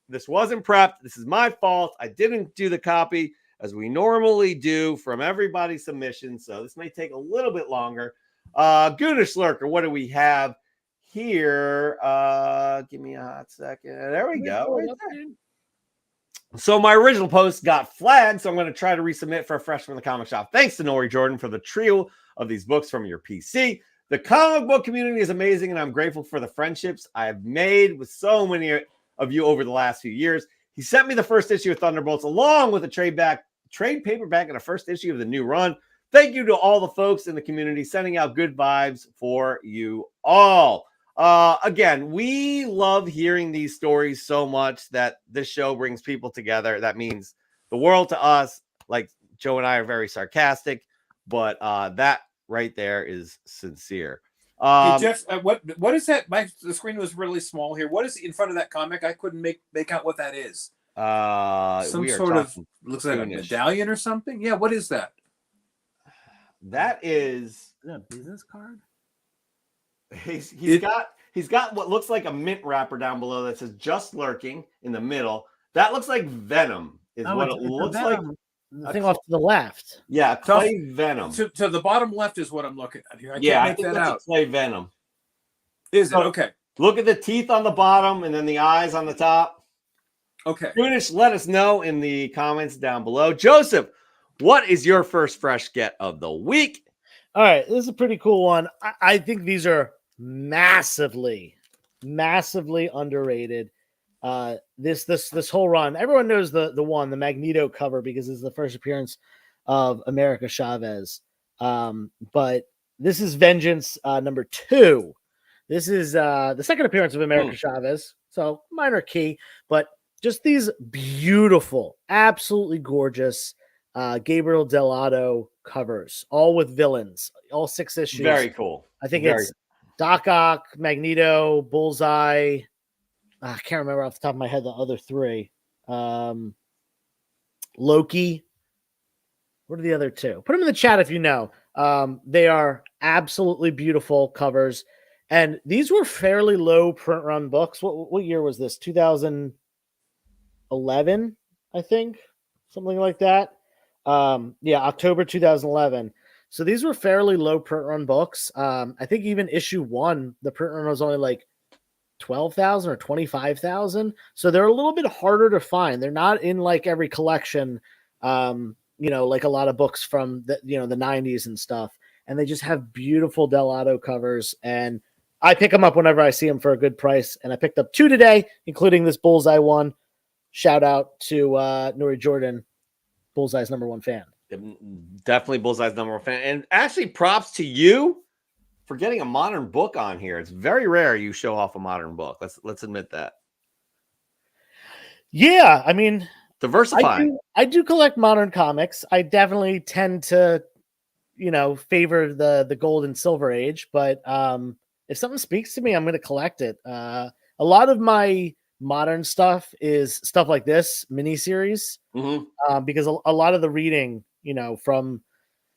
Speaker 1: This wasn't prepped. This is my fault. I didn't do the copy as we normally do from everybody's submission. So this may take a little bit longer. Goonish Lurker, what do we have here? Give me a hot second. There we go. Right there. So my original post got flagged, so I'm going to try to resubmit for a Fresh from the Comic Shop. Thanks to Nori Jordan for the trio of these books from your PC. The comic book community is amazing, and I'm grateful for the friendships I have made with so many of you over the last few years. He sent me the first issue of Thunderbolts along with a trade paperback and a first issue of the new run. Thank you to all the folks in the community sending out good vibes for you all. Again, we love hearing these stories so much that this show brings people together. That means the world to us. Like Joe and I are very sarcastic, but that right there is sincere.
Speaker 4: Hey, Jeff, what is that? The screen was really small here. What is in front of that comic? I couldn't make out what that is. Some sort of looks like a medallion or something. Yeah, what is that?
Speaker 1: That is
Speaker 2: that a business card?
Speaker 1: He's got what looks like a mint wrapper down below that says "Just Lurking" in the middle. That looks like Venom. Is what it looks like.
Speaker 2: The thing off to the left.
Speaker 1: Yeah, clay Venom.
Speaker 4: To the bottom left is what I'm looking at here. I
Speaker 1: yeah,
Speaker 4: can't make that out.
Speaker 1: Clay Venom.
Speaker 4: Is it? Okay.
Speaker 1: Look at the teeth on the bottom and then the eyes on the top.
Speaker 4: Okay.
Speaker 1: Finish. Let us know in the comments down below. Joseph, what is your first fresh get of the week?
Speaker 2: All right, this is a pretty cool one. I think these are massively underrated. This whole run, everyone knows the Magneto cover because it's the first appearance of America Chavez. But this is Vengeance number 2. This is the second appearance of America Chavez, so minor key, but just these beautiful, absolutely gorgeous Gabriel Dell'Otto covers, all with villains, all 6 issues.
Speaker 1: Very cool.
Speaker 2: I think it's Doc Ock, Magneto, Bullseye. I can't remember off the top of my head the other 3. Loki. What are the other 2? Put them in the chat if you know. They are absolutely beautiful covers. And these were fairly low print run books. What year was this? 2011, I think. Something like that. October 2011. So these were fairly low print run books. I think even issue 1, the print run was only like 12,000 or 25,000. So they're a little bit harder to find. They're not in like every collection, like a lot of books from the 90s and stuff. And they just have beautiful Dell'Otto covers. And I pick them up whenever I see them for a good price. And I picked up 2 today, including this Bullseye one. Shout out to Nori Jordan, Bullseye's #1 fan.
Speaker 1: Definitely Bullseye's #1 fan. And actually props to you for getting a modern book on here. It's very rare you show off a modern book. Let's admit that.
Speaker 2: Yeah, I mean,
Speaker 1: diversifying.
Speaker 2: I do collect modern comics. I definitely tend to, favor the gold and silver age, but if something speaks to me, I'm going to collect it. A lot of my modern stuff is stuff like this miniseries, because a lot of the reading, from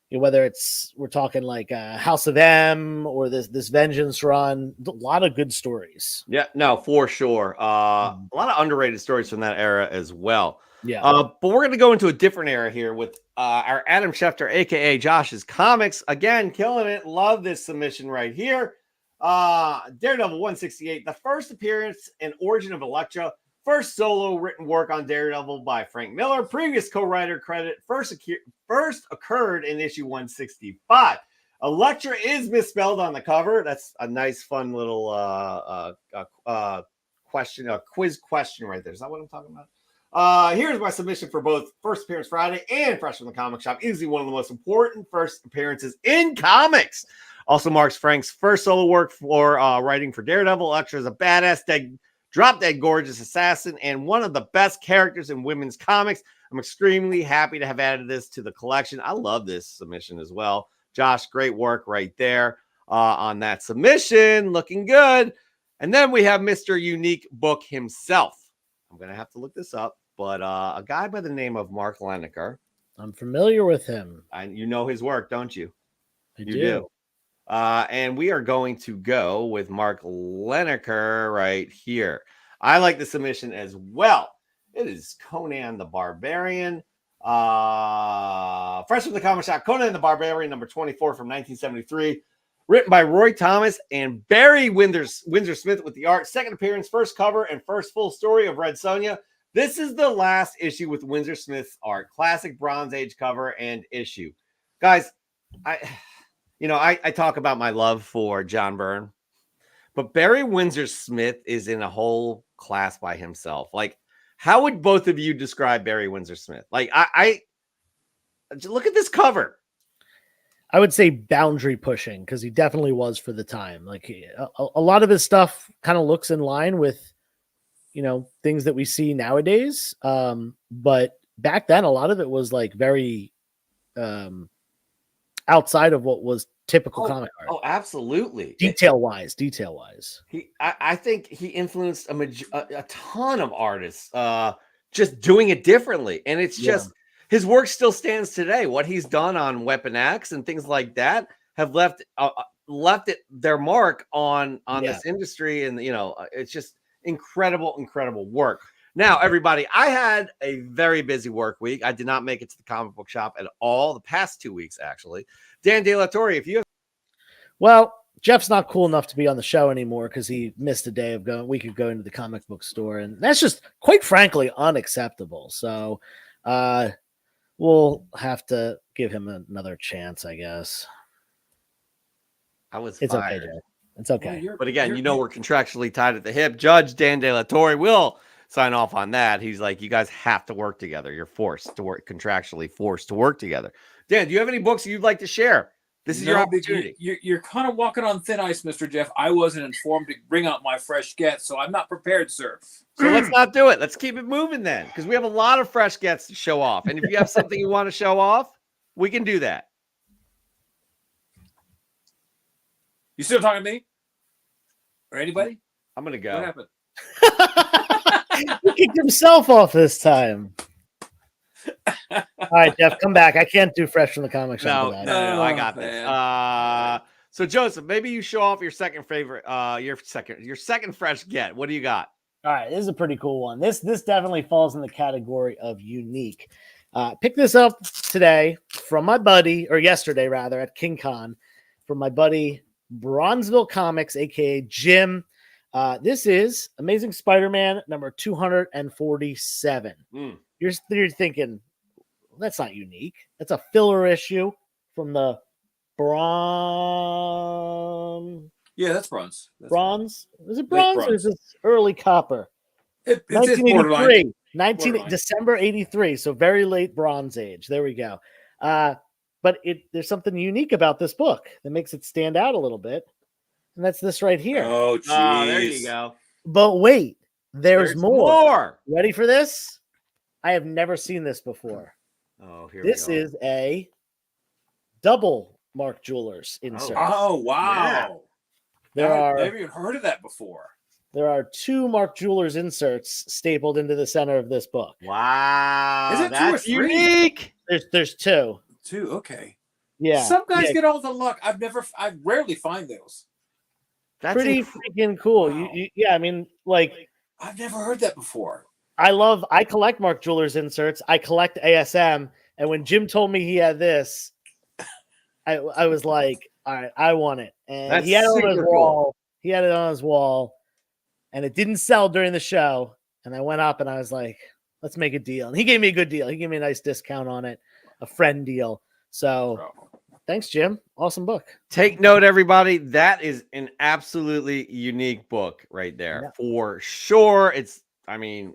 Speaker 2: whether we're talking like House of M or this Vengeance run, a lot of good stories.
Speaker 1: Yeah, no, for sure. A lot of underrated stories from that era as well.
Speaker 2: Yeah.
Speaker 1: But we're going to go into a different era here with our Adam Schefter, aka Josh's Comics. Again, killing it. Love this submission right here. Daredevil 168, the first appearance and origin of Elektra, first solo written work on Daredevil by Frank Miller. Previous co-writer credit first occurred in issue 165. Elektra is misspelled on the cover. That's a nice, fun little quiz question right there. Is that what I'm talking about? Here's my submission for both First Appearance Friday and Fresh from the Comic Shop. Easily one of the most important first appearances in comics. Also marks Frank's first solo work for writing for Daredevil. Elektra is a badass, drop-dead gorgeous assassin and one of the best characters in women's comics. I'm extremely happy to have added this to the collection. I love this submission as well. Josh, great work right there on that submission. Looking good. And then we have Mr. Unique Book himself. I'm going to have to look this up, but a guy by the name of Mark Leneker.
Speaker 2: I'm familiar with him.
Speaker 1: You know his work, don't you?
Speaker 2: I do.
Speaker 1: And we are going to go with Mark Leneker right here. I like the submission as well. It is Conan the Barbarian. Fresh from the Comic Shop, Conan the Barbarian, number 24 from 1973. Written by Roy Thomas and Barry Windsor Smith with the art. Second appearance, first cover, and first full story of Red Sonja. This is the last issue with Windsor Smith's art. Classic Bronze Age cover and issue. Guys, I talk about my love for John Byrne, but Barry Windsor Smith is in a whole class by himself. Like, how would both of you describe Barry Windsor Smith? Like, I look at this cover.
Speaker 2: I would say boundary pushing, because he definitely was for the time. Like a lot of his stuff kind of looks in line with, things that we see nowadays. But back then, a lot of it was like very outside of what was typical comic art.
Speaker 1: Oh, absolutely.
Speaker 2: Detail wise.
Speaker 1: I think he influenced a ton of artists just doing it differently. And it's just his work still stands today. What he's done on Weapon X and things like that have left their mark on this industry. And, it's just incredible work. Now, everybody, I had a very busy work week. I did not make it to the comic book shop at all the past 2 weeks, actually. Dan De La Torre, if you have...
Speaker 2: Well, Jeff's not cool enough to be on the show anymore because he missed a day of going. We could go into the comic book store, and that's just, quite frankly, unacceptable. So we'll have to give him another chance, I guess.
Speaker 1: It's
Speaker 2: okay, Jeff. It's okay.
Speaker 1: But again, we're contractually tied at the hip. Judge Dan De La Torre will sign off on that. He's like, you guys have to work together. You're forced to work, contractually forced to work together. Dan, do you have any books you'd like to share? This is your opportunity.
Speaker 4: You're kind of walking on thin ice, Mr. Jeff. I wasn't informed to bring out my fresh gets, so I'm not prepared, sir.
Speaker 1: So let's not do it. Let's keep it moving then, because we have a lot of fresh gets to show off. And if you have something you want to show off, we can do that.
Speaker 4: You still talking to me? Or anybody?
Speaker 1: I'm going to go.
Speaker 4: What happened?
Speaker 2: He kicked himself off this time. All right, Jeff, come back. I can't do fresh from the comic shop.
Speaker 1: No, I got this. So Joseph, maybe you show off your second favorite, your second fresh get. What do you got?
Speaker 2: All right, this is a pretty cool one. This definitely falls in the category of unique. Pick this up today from my buddy, or yesterday rather, at King Con, from my buddy Bronzeville Comics, aka Jim. This is Amazing Spider-Man number 247. You're thinking, well, that's not unique. That's a filler issue from the bronze.
Speaker 4: Yeah, that's bronze.
Speaker 2: Bronze? Is it bronze or is it early copper?
Speaker 4: It's 1983.
Speaker 2: December 83. So very late Bronze Age. There we go. But there's something unique about this book that makes it stand out a little bit. And that's this right here.
Speaker 4: Oh, geez.
Speaker 1: Oh, there you go.
Speaker 2: But wait, there's more. Ready for this? I have never seen this before.
Speaker 1: Oh,
Speaker 2: this is a double Mark Jewelers insert.
Speaker 4: Oh, wow.
Speaker 2: Yeah.
Speaker 4: I've never even heard of that before.
Speaker 2: There are 2 Mark Jewelers inserts stapled into the center of this book.
Speaker 1: Wow.
Speaker 4: Is it
Speaker 1: that's
Speaker 4: 2 or 3?
Speaker 2: Unique. There's 2.
Speaker 4: 2, okay.
Speaker 2: Yeah.
Speaker 4: Some guys get all the luck. I rarely find those.
Speaker 1: That's
Speaker 2: pretty freaking cool.
Speaker 4: Wow.
Speaker 2: I mean, like,
Speaker 4: I've never heard that before.
Speaker 2: I collect Mark Jewelers inserts. I collect ASM. And when Jim told me he had this, I was like, all right, I want it. And he had it on his wall. He had it on his wall. And it didn't sell during the show. And I went up and I was like, let's make a deal. And he gave me a good deal. He gave me a nice discount on it, a friend deal. So thanks, Jim. Awesome book.
Speaker 1: Take note, everybody. That is an absolutely unique book right there for sure. None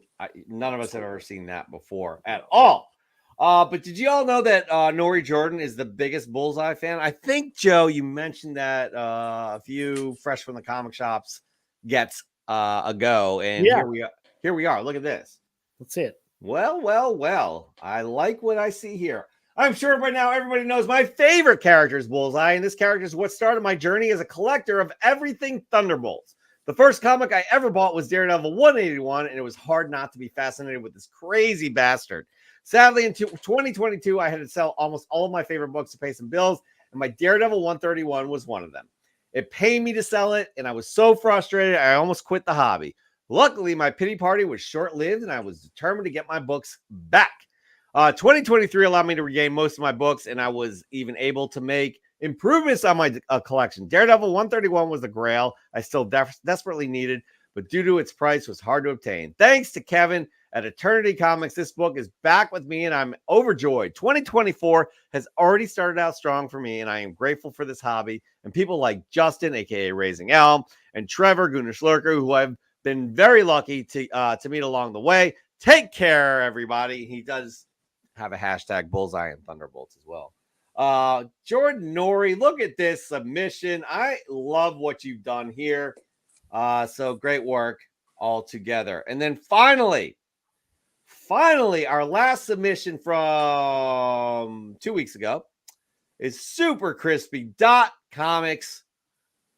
Speaker 1: of us have ever seen that before at all. But did you all know that Nori Jordan is the biggest Bullseye fan? I think, Joe, you mentioned that a few fresh from the comic shops gets ago. And here we are. Look at this.
Speaker 2: Let's see it.
Speaker 1: Well. I like what I see here. I'm sure by now everybody knows my favorite character is Bullseye, and this character is what started my journey as a collector of everything Thunderbolts. The first comic I ever bought was Daredevil 181, and it was hard not to be fascinated with this crazy bastard. Sadly, in 2022, I had to sell almost all of my favorite books to pay some bills, and my Daredevil 131 was one of them. It pained me to sell it, and I was so frustrated, I almost quit the hobby. Luckily, my pity party was short-lived, and I was determined to get my books back. 2023 allowed me to regain most of my books, and I was even able to make improvements on my collection. Daredevil 131 was the grail I still desperately needed, but due to its price, was hard to obtain. Thanks to Kevin at Eternity Comics, this book is back with me, and I'm overjoyed. 2024 has already started out strong for me, and I am grateful for this hobby and people like Justin, aka Raising Elm, and Trevor Goonish Lurker, who I've been very lucky to meet along the way. Take care, everybody. He does have a hashtag Bullseye and Thunderbolts as well. Jordan Nori, look at this submission. I love what you've done here. So great work all together. And then finally, finally, our last submission from 2 weeks ago is Super Crispy Comics.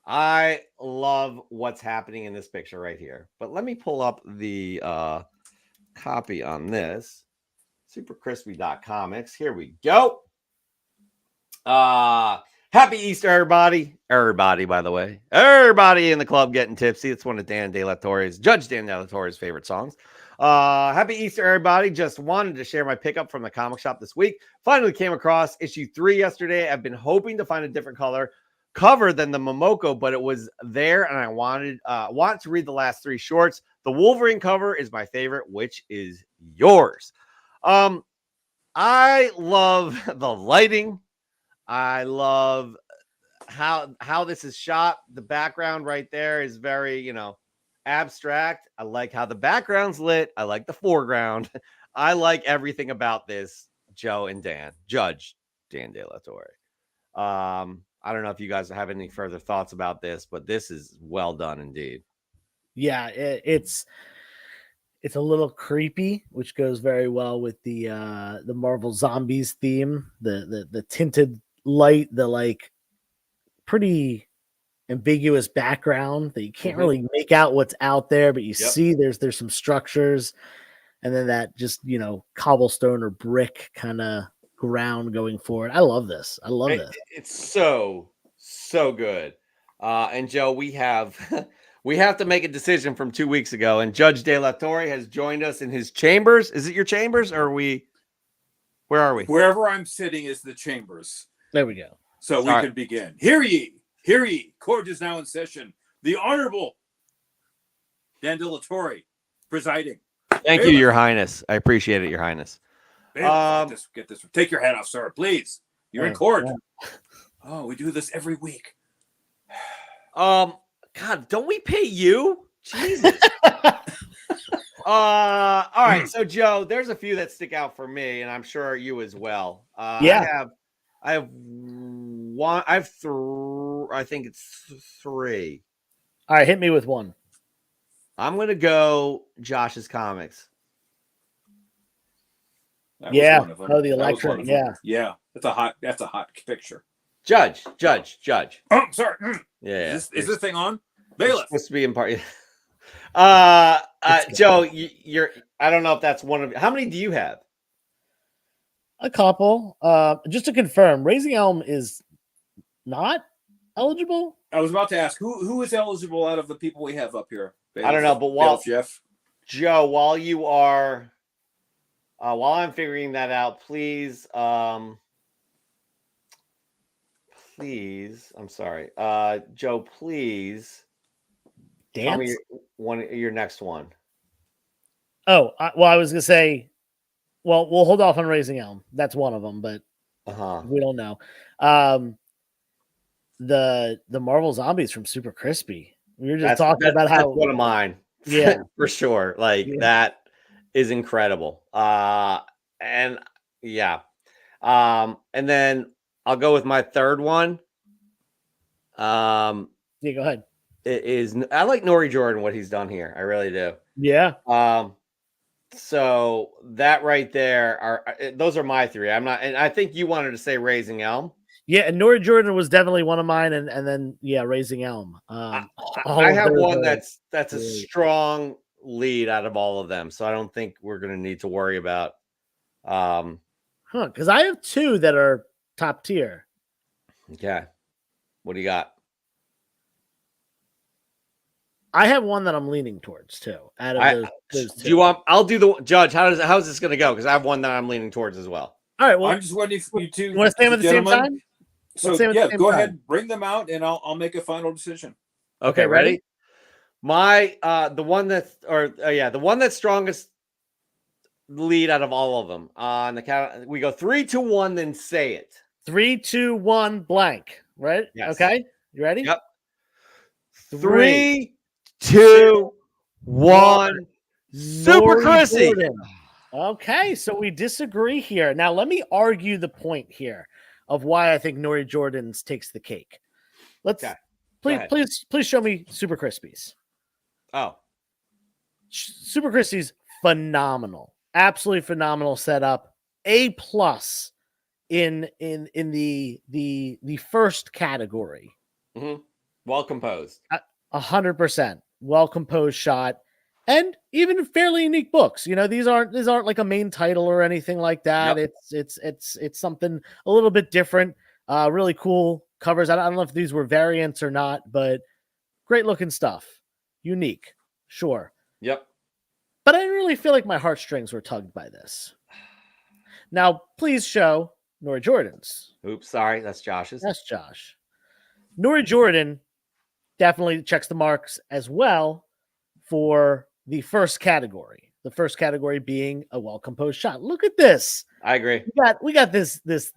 Speaker 1: I love what's happening in this picture right here. But let me pull up the copy on this. Super Crispy Comics. Here we go. Happy Easter, everybody. Everybody, by the way. Everybody in the club getting tipsy. It's one of Judge Dan De La Torre's favorite songs. Happy Easter, everybody. Just wanted to share my pickup from the comic shop this week. Finally came across issue 3 yesterday. I've been hoping to find a different cover than the Momoko, but it was there, and I want to read the last 3 shorts. The Wolverine cover is my favorite, which is yours. I love the lighting. I love how this is shot. The background right there is very, abstract. I like how the background's lit. I like the foreground. I like everything about this, Joe and Dan, Judge Dan De La Torre. I don't know if you guys have any further thoughts about this, but this is well done indeed.
Speaker 2: Yeah, it's a little creepy, which goes very well with the Marvel Zombies theme. The tinted light, the like pretty ambiguous background that you can't really make out what's out there, but you see there's some structures, and then that just cobblestone or brick kind of ground going forward. I love this.
Speaker 1: It's so good. And Joe, we have to make a decision from 2 weeks ago, and Judge De La Torre has joined us in his chambers. Is it your chambers, or where are we?
Speaker 4: Wherever I'm sitting is the chambers.
Speaker 2: There we go.
Speaker 4: So we can begin. Hear ye, court is now in session. The Honorable Dan De La Torre presiding.
Speaker 1: Thank you, Your Highness. I appreciate it, Your Highness.
Speaker 4: Get this. Take your hat off, sir, please. You're in court. Oh, we do this every week.
Speaker 1: God, don't we pay you? Jesus. All right. So, Joe, there's a few that stick out for me, and I'm sure you as well. I have one. I think it's 3.
Speaker 2: All right, hit me with one.
Speaker 1: I'm gonna go Josh's Comics.
Speaker 2: Yeah. Oh, the electric.
Speaker 4: Yeah. That's a hot picture.
Speaker 1: Judge.
Speaker 4: Oh, sorry.
Speaker 1: Yeah.
Speaker 4: Is this thing on? Bailiff.
Speaker 1: Supposed to be in part. Joe, you're. I don't know if that's one of. How many do you have?
Speaker 2: A couple. Just to confirm, Raising Elm is not eligible.
Speaker 4: I was about to ask who is eligible out of the people we have up here. Bailiff,
Speaker 1: I don't know, but
Speaker 4: Jeff,
Speaker 1: Joe, while you are, while I'm figuring that out, please, I'm sorry, Joe, please, tell me your next one.
Speaker 2: Oh, I was gonna say. Well, we'll hold off on Raising Elm. That's one of them, but we don't know. The Marvel Zombies from Super Crispy. We were just talking about how
Speaker 1: one of mine.
Speaker 2: Yeah,
Speaker 1: for sure. That is incredible. And then I'll go with my third one.
Speaker 2: Yeah, go ahead.
Speaker 1: I like Nori Jordan, what he's done here. I really do.
Speaker 2: Yeah.
Speaker 1: So that right there those are my 3. I'm not, and I think you wanted to say Raising Elm.
Speaker 2: Yeah, and Nori Jordan was definitely one of mine, and then Raising Elm.
Speaker 1: I have one that's a strong lead out of all of them, so I don't think we're going to need to worry about.
Speaker 2: Because I have 2 that are top tier.
Speaker 1: Okay, what do you got?
Speaker 2: I have one that I'm leaning towards too. Out of those 2.
Speaker 1: Do you want? I'll do the Judge. How's this going to go? Because I have one that I'm leaning towards as well.
Speaker 2: All right. Well,
Speaker 4: I'm just waiting for you two.
Speaker 2: You want to stay them at the same time?
Speaker 4: So go ahead, bring them out, and I'll make a final decision.
Speaker 1: Okay, ready? My the one that's strongest lead out of all of them. On the count, we go 3, 2, 1, then say it.
Speaker 2: 3, 2, 1, blank. Right?
Speaker 1: Yes.
Speaker 2: Okay. You ready?
Speaker 1: Yep. 3, 2, 1. Super Chrissy.
Speaker 2: Okay, so we disagree here. Now let me argue the point here of why I think Nori Jordan's takes the cake. Please show me Super Crispies.
Speaker 1: Oh,
Speaker 2: Super Crispies, phenomenal. Absolutely phenomenal setup. A plus in the first category.
Speaker 1: Mhm. Well composed.
Speaker 2: 100% well composed shot, and even fairly unique books. You know, these aren't like a main title or anything like that.
Speaker 1: Yep.
Speaker 2: It's something a little bit different. Really cool covers. I don't know if these were variants or not, but great looking stuff. Unique, sure.
Speaker 1: Yep.
Speaker 2: But I didn't really feel like my heartstrings were tugged by this. Now, please show Nora Jordan's.
Speaker 1: Oops, sorry, that's Josh's.
Speaker 2: That's Josh. Nora Jordan definitely checks the marks as well for the first category. The first category being a well-composed shot. Look at this.
Speaker 1: I agree.
Speaker 2: We got this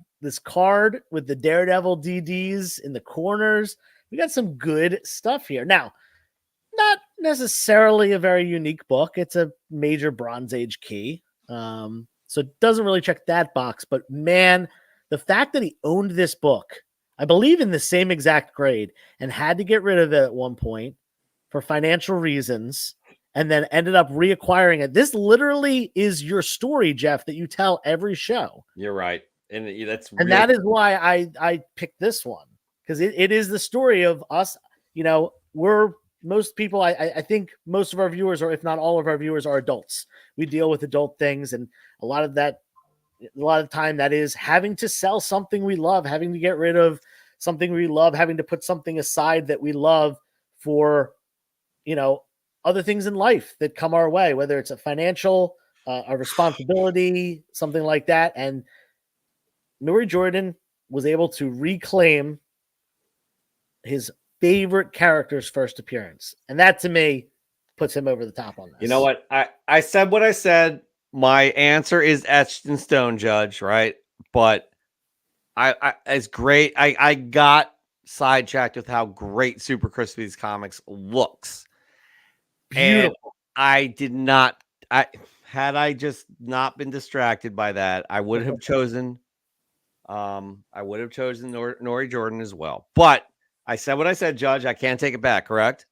Speaker 2: card with the Daredevil DDs in the corners. We got some good stuff here. Now, not necessarily a very unique book. It's a major Bronze Age key. So it doesn't really check that box. But man, the fact that he owned this book, I believe in the same exact grade, and had to get rid of it at one point for financial reasons, and then ended up reacquiring it. This literally is your story, Jeff, that you tell every show.
Speaker 1: You're right. And
Speaker 2: That is why I picked this one, because it is the story of us. You know, most people, I think most of our viewers, or if not all of our viewers, are adults. We deal with adult things, and a lot of time that is having to sell something we love, having to get rid of something we love, having to put something aside that we love for, you know, other things in life that come our way, whether it's a financial, a responsibility, something like that. And Nori Jordan was able to reclaim his favorite character's first appearance. And that, to me, puts him over the top on this.
Speaker 1: You know what? I said what I said. My answer is etched in stone, Judge, right? But it's great. I got sidetracked with how great Super Crispy's comics looks.
Speaker 2: Beautiful.
Speaker 1: And I did not. Had I just not been distracted by that, I would have chosen. Nori Jordan as well. But I said what I said, Judge. I can't take it back. Correct?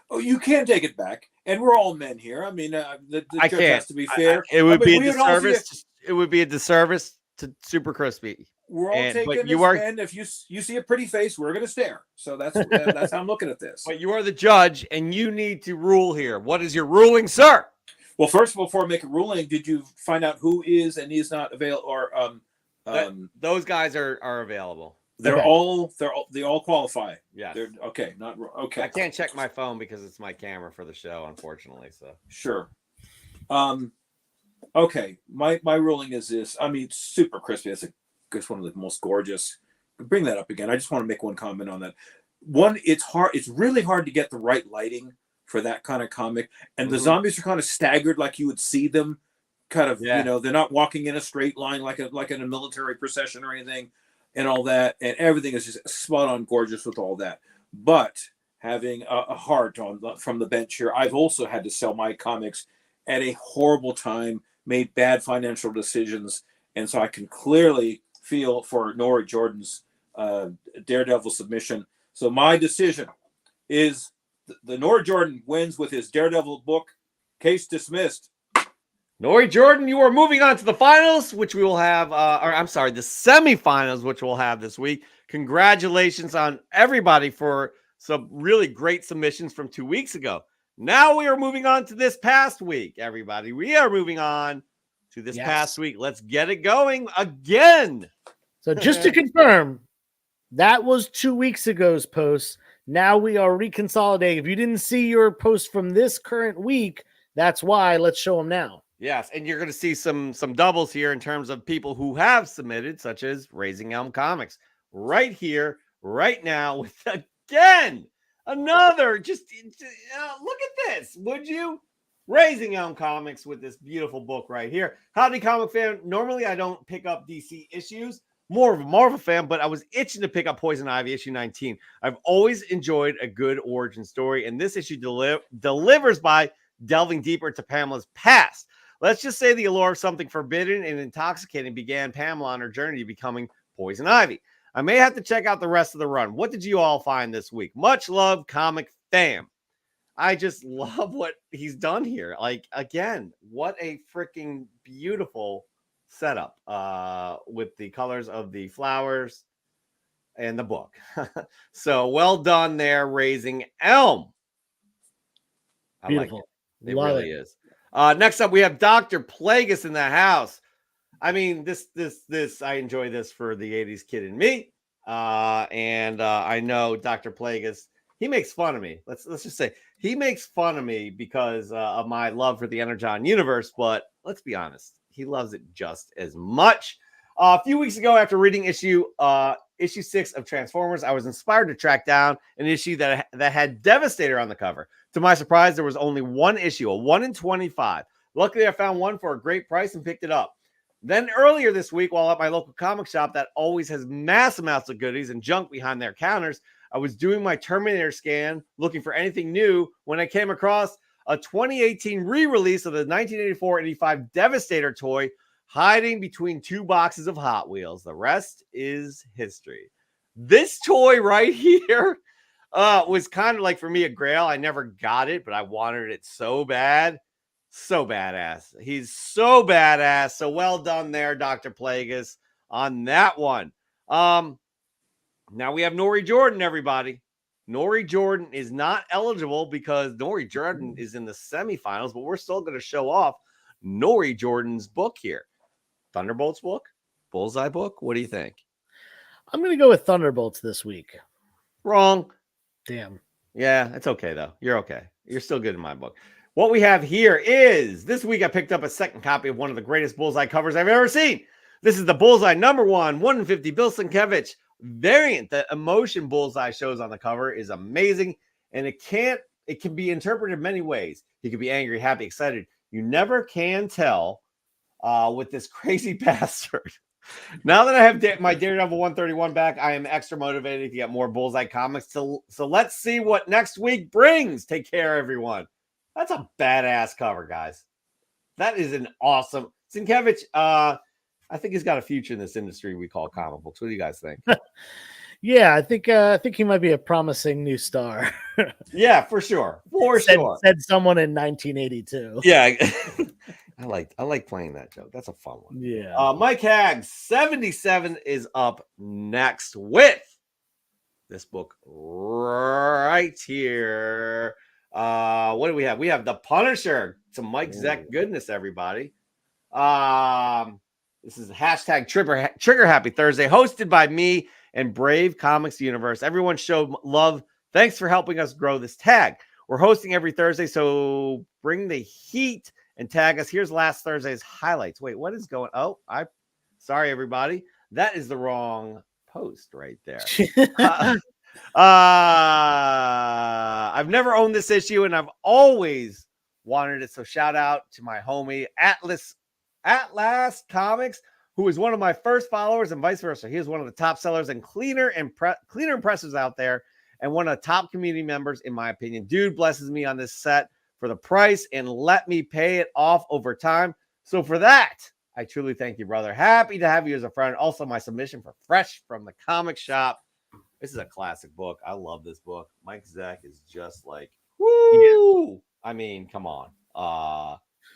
Speaker 4: Oh, you can take it back, and we're all men here. I mean, the
Speaker 1: I
Speaker 4: judge
Speaker 1: can't.
Speaker 4: has to be fair.
Speaker 1: It would be a
Speaker 4: we would all see
Speaker 1: disservice. It would be a disservice to Super Crispy.
Speaker 4: We're all taking as men. If you see a pretty face, we're going to stare. So that's how I'm looking at this.
Speaker 1: But you are the judge, and you need to rule here. What is your ruling, sir?
Speaker 4: Well, first of all, before I make a ruling, did you find out who is and is not available? Or
Speaker 1: those guys are available.
Speaker 4: They all qualify.
Speaker 1: Yeah.
Speaker 4: They're okay. Not okay.
Speaker 1: I can't check my phone because it's my camera for the show, unfortunately. So
Speaker 4: sure. Okay. My ruling is this. I mean, Super Crispy. It's one of the most gorgeous. Bring that up again. I just want to make one comment on that. One, it's hard. It's really hard to get the right lighting for that kind of comic, and the zombies are kind of staggered, like you would see them. Kind of, you know, they're not walking in a straight line like in a military procession or anything, and all that, and everything is just spot on gorgeous with all that. But having a heart from the bench here, I've also had to sell my comics at a horrible time, made bad financial decisions, and so I can clearly feel for Nora Jordan's Daredevil submission. So my decision is the Nora Jordan wins with his Daredevil book. Case dismissed.
Speaker 1: Nori Jordan, you are moving on to the finals, which we will have, the semifinals, which we'll have this week. Congratulations on everybody for some really great submissions from 2 weeks ago. Now we are moving on to this past week, everybody. We are moving on to this past week. Let's get it going again.
Speaker 2: So just to confirm, that was 2 weeks ago's post. Now we are reconsolidating. If you didn't see your post from this current week, that's why. Let's show them now.
Speaker 1: Yes, and you're going to see some doubles here in terms of people who have submitted, such as Raising Elm Comics, right here, right now, with again another. Just look at this, would you? Raising Elm Comics with this beautiful book right here. Howdy, comic fan. Normally, I don't pick up DC issues. More of a Marvel fan, but I was itching to pick up Poison Ivy issue 19. I've always enjoyed a good origin story, and this issue delivers by delving deeper into Pamela's past. Let's just say the allure of something forbidden and intoxicating began Pamela on her journey to becoming Poison Ivy. I may have to check out the rest of the run. What did you all find this week? Much love, comic fam. I just love what he's done here. Like, again, what a freaking beautiful setup with the colors of the flowers and the book. So well done there, Raising Elm. I
Speaker 2: Beautiful.
Speaker 1: like it. It
Speaker 2: Love
Speaker 1: really
Speaker 2: it.
Speaker 1: is. Next up, we have Dr. Plagueis in the house. I mean, this, I enjoy this for the 80s kid in me. And I know Dr. Plagueis, he makes fun of me. Let's just say he makes fun of me because of my love for the Energon universe. But let's be honest, he loves it just as much. A few weeks ago, after reading issue 6 of Transformers, I was inspired to track down an issue that had Devastator on the cover. To my surprise, there was only one issue, a 1 in 25. Luckily, I found one for a great price and picked it up. Then earlier this week, while at my local comic shop that always has mass amounts of goodies and junk behind their counters, I was doing my Terminator scan looking for anything new when I came across a 2018 re-release of the 1984-85 Devastator toy hiding between two boxes of Hot Wheels. The rest is history. This toy right here was kind of like, for me, a grail. I never got it, but I wanted it so bad. So badass. He's so badass. So well done there, Dr. Plagueis, on that one. Now we have Nori Jordan, everybody. Nori Jordan is not eligible because Nori Jordan is in the semifinals, but we're still going to show off Nori Jordan's book here. Thunderbolts book? Bullseye book? What do you think?
Speaker 2: I'm going to go with Thunderbolts this week.
Speaker 1: Wrong.
Speaker 2: Damn.
Speaker 1: Yeah, it's okay, though. You're okay. You're still good in my book. What we have here is, this week I picked up a second copy of one of the greatest Bullseye covers I've ever seen. This is the Bullseye #1, 150 Bill Sienkiewicz variant. The emotion Bullseye shows on the cover is amazing, and it can be interpreted many ways. He could be angry, happy, excited. You never can tell with this crazy bastard. Now that I have my Daredevil 131 back, I am extra motivated to get more Bullseye comics. So let's see what next week brings. Take care, everyone. That's a badass cover, guys. That is an awesome Sienkiewicz. I think he's got a future in this industry we call comic books. What do you guys think?
Speaker 2: Yeah, I think he might be a promising new star.
Speaker 1: Yeah, for sure.
Speaker 2: Said someone in 1982.
Speaker 1: Yeah. I like playing that joke. That's a fun one.
Speaker 2: Yeah.
Speaker 1: Mike Haggs, 77 is up next with this book right here. What do we have? We have The Punisher. Some Mike Zeck goodness, everybody. This is hashtag Trigger Happy Thursday, hosted by me and Brave Comics Universe. Everyone showed love. Thanks for helping us grow this tag. We're hosting every Thursday, so bring the heat and tag us. Here's last Thursday's highlights. Wait, what is going? Oh, sorry, everybody. That is the wrong post right there. I've never owned this issue, and I've always wanted it. So shout out to my homie Atlas Comics, who is one of my first followers, and vice versa. He is one of the top sellers and cleaner impressors out there, and one of the top community members, in my opinion. Dude blesses me on this set for the price and let me pay it off over time. So for that, I truly thank you, brother. Happy to have you as a friend. Also, my submission for Fresh from the Comic Shop. This is a classic book. I love this book. Mike Zeck is just like, woo! Yeah. I mean, come on.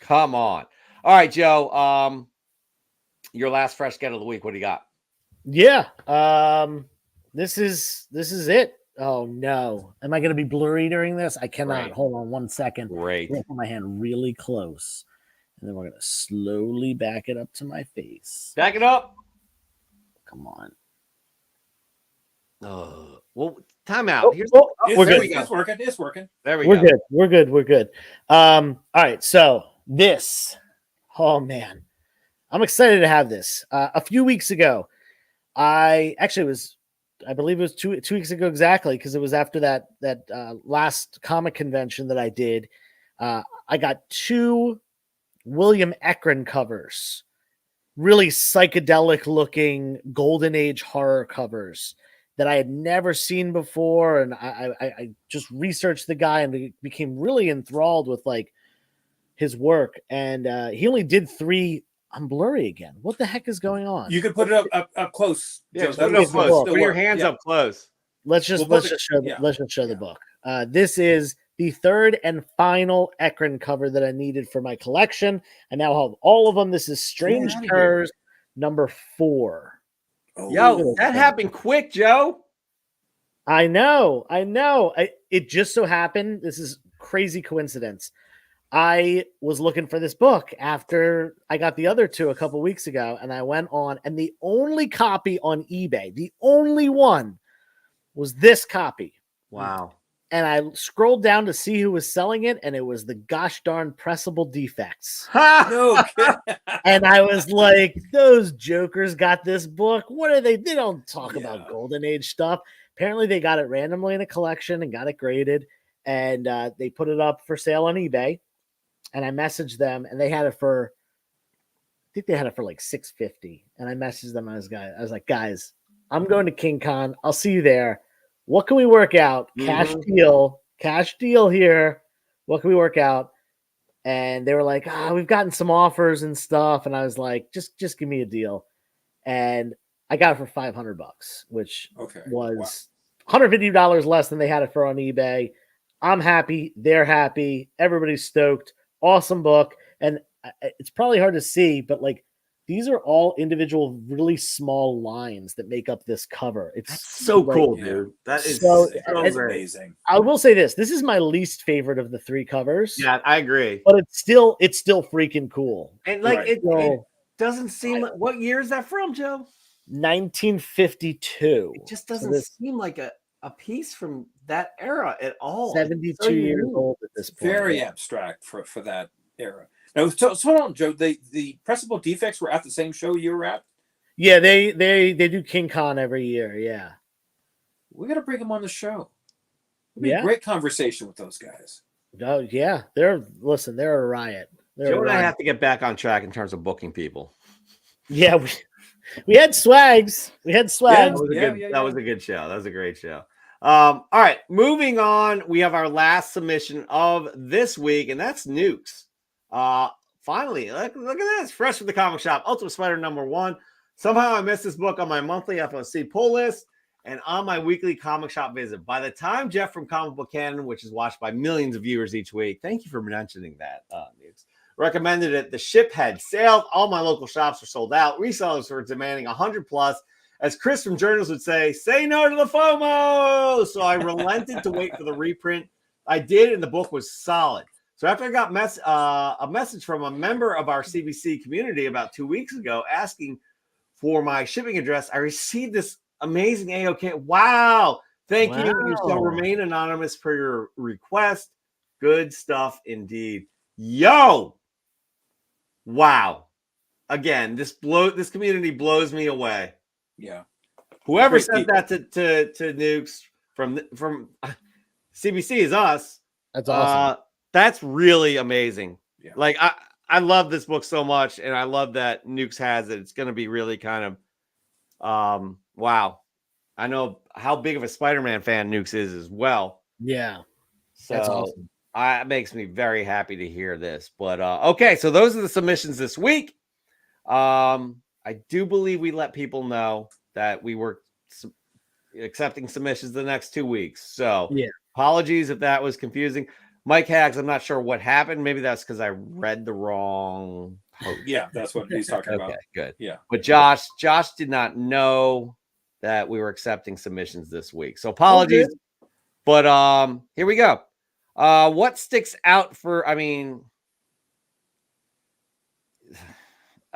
Speaker 1: Come on. All right, Joe. Your last fresh get of the week. What do you got?
Speaker 2: Yeah. This is it. Oh no. Am I gonna be blurry during this? I cannot.
Speaker 1: Great.
Speaker 2: Hold on 1 second.
Speaker 1: Great.
Speaker 2: I'm gonna put my hand really close. And then we're gonna slowly back it up to my face.
Speaker 1: Back it up.
Speaker 2: Come on.
Speaker 1: Well, time out.
Speaker 2: We're good.
Speaker 4: It's working. It's working.
Speaker 1: There we go.
Speaker 2: Good. We're good. All right. So this, oh man, I'm excited to have this. A few weeks ago, I believe it was two weeks ago exactly, because it was after that last comic convention that I did. I got 2 William Ekron covers, really psychedelic looking golden age horror covers that I had never seen before. And I just researched the guy and became really enthralled with like his work. And he only did 3. I'm blurry again. What the heck is going on?
Speaker 4: You could put it up close.
Speaker 1: Yeah,
Speaker 4: Joe.
Speaker 1: put it up close. Put your hands up close.
Speaker 2: Let's just show the book. This is the third and final Ekron cover that I needed for my collection. I now have all of them. This is Strange
Speaker 1: outta here.
Speaker 2: Terrors number 4.
Speaker 1: Yo, that happened quick, Joe.
Speaker 2: I know. It just so happened. This is crazy coincidence. I was looking for this book after I got the other 2 a couple weeks ago, and I went on, and the only copy on eBay, the only one, was this copy.
Speaker 1: Wow.
Speaker 2: And I scrolled down to see who was selling it, and it was the gosh darn Pressable Defects.
Speaker 4: No kidding.
Speaker 2: And I was like, those jokers got this book. What are they? They don't talk about Golden Age stuff. Apparently, they got it randomly in a collection and got it graded, and they put it up for sale on eBay. And I messaged them, and they had it for, I think they had it for like $650. And I messaged them. I was like, guys, I'm going to King Con. I'll see you there. What can we work out? Cash deal here. What can we work out? And they were like, we've gotten some offers and stuff. And I was like, just give me a deal. And I got it for $500, which was $150 less than they had it for on eBay. I'm happy. They're happy. Everybody's stoked. Awesome book. And it's probably hard to see, but like, these are all individual, really small lines that make up this cover. It's
Speaker 1: so like, cool, dude. That is
Speaker 2: so
Speaker 4: amazing.
Speaker 2: I will say this: this is my least favorite of the 3 covers.
Speaker 1: Yeah, I agree.
Speaker 2: But it's still freaking cool.
Speaker 1: And like it doesn't seem like, what year is that from, Joe?
Speaker 2: 1952.
Speaker 1: It just doesn't seem like a piece from that era at all.
Speaker 2: 72 years old at this point.
Speaker 4: Very abstract for that era. Now, so hold on, Joe. The Pressable Defects were at the same show you were at?
Speaker 2: Yeah, they do King Con every year. Yeah,
Speaker 4: we got to bring them on the show. It'd be a great conversation with those guys.
Speaker 2: Oh yeah, they're a riot.
Speaker 1: Joe and I have to get back on track in terms of booking people.
Speaker 2: Yeah, we had swags.
Speaker 1: That was a good show. That was a great show. All right, moving on. We have our last submission of this week, and that's Nukes. Finally, look at this. Fresh from the comic shop. Ultimate Spider number 1. Somehow I missed this book on my monthly FOC pull list and on my weekly comic shop visit. By the time Jeff from Comic Book Canon, which is watched by millions of viewers each week, thank you for mentioning that, Nukes, recommended it, the ship had sailed. All my local shops were sold out. Resellers were demanding 100 plus. As Chris from Journals would say no to the FOMO. So I relented to wait for the reprint. I did, and the book was solid. So after I got a message from a member of our CBC community about 2 weeks ago asking for my shipping address, I received this amazing AOK. Wow. Thank you. You shall remain anonymous per your request. Good stuff indeed. Yo. Wow. Again, this community blows me away.
Speaker 4: Yeah.
Speaker 1: Whoever sent that to Nukes from CBC is us.
Speaker 2: That's awesome.
Speaker 1: That's really amazing.
Speaker 4: Yeah.
Speaker 1: Like I love this book so much, and I love that Nukes has it. It's going to be really kind of wow. I know how big of a Spider-Man fan Nukes is as well.
Speaker 2: Yeah.
Speaker 1: So
Speaker 2: that's awesome.
Speaker 1: It makes me very happy to hear this. But okay, so those are the submissions this week. I do believe we let people know that we were accepting submissions the next 2 weeks. So apologies if that was confusing. Mike Hags, I'm not sure what happened. Maybe that's because I read the wrong post.
Speaker 4: Yeah, that's what he's talking about.
Speaker 1: Okay, good.
Speaker 4: Yeah.
Speaker 1: But Josh did not know that we were accepting submissions this week. So apologies. But here we go. What sticks out for, man.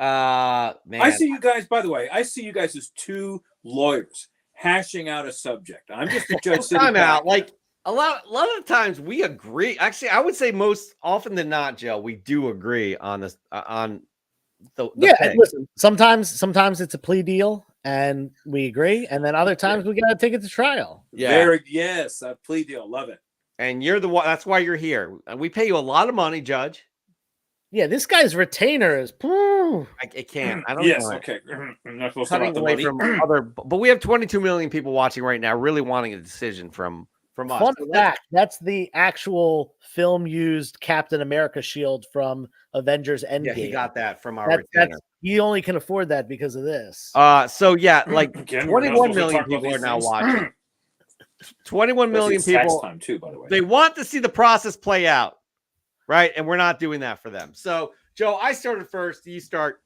Speaker 4: I see you guys, by the way, as 2 lawyers hashing out a subject. I'm just a judge sitting back.
Speaker 1: Like a lot of times we agree. Actually, I would say most often than not, Joe, we do agree on this on the pick.
Speaker 2: Listen, sometimes it's a plea deal and we agree, and then other times we gotta take it to trial.
Speaker 4: Yeah. Yes, a plea deal. Love it.
Speaker 1: And you're the one, that's why you're here. And we pay you a lot of money, Judge.
Speaker 2: Yeah, this guy's retainer is
Speaker 1: I can't. I don't know.
Speaker 4: Okay. I'm not supposed
Speaker 1: Cutting
Speaker 4: to
Speaker 1: away from other, but we have 22 million people watching right now, really wanting a decision from us.
Speaker 2: Fun fact, that's the actual film used Captain America shield from Avengers Endgame.
Speaker 1: Yeah, he got that from our retainer.
Speaker 2: He only can afford that because of this.
Speaker 1: So yeah, like 21 million people are now watching. 21 million
Speaker 4: It's tax
Speaker 1: people.
Speaker 4: time too, by the way.
Speaker 1: They want to see the process play out, right? And we're not doing that for them. So, Joe, I started first. You start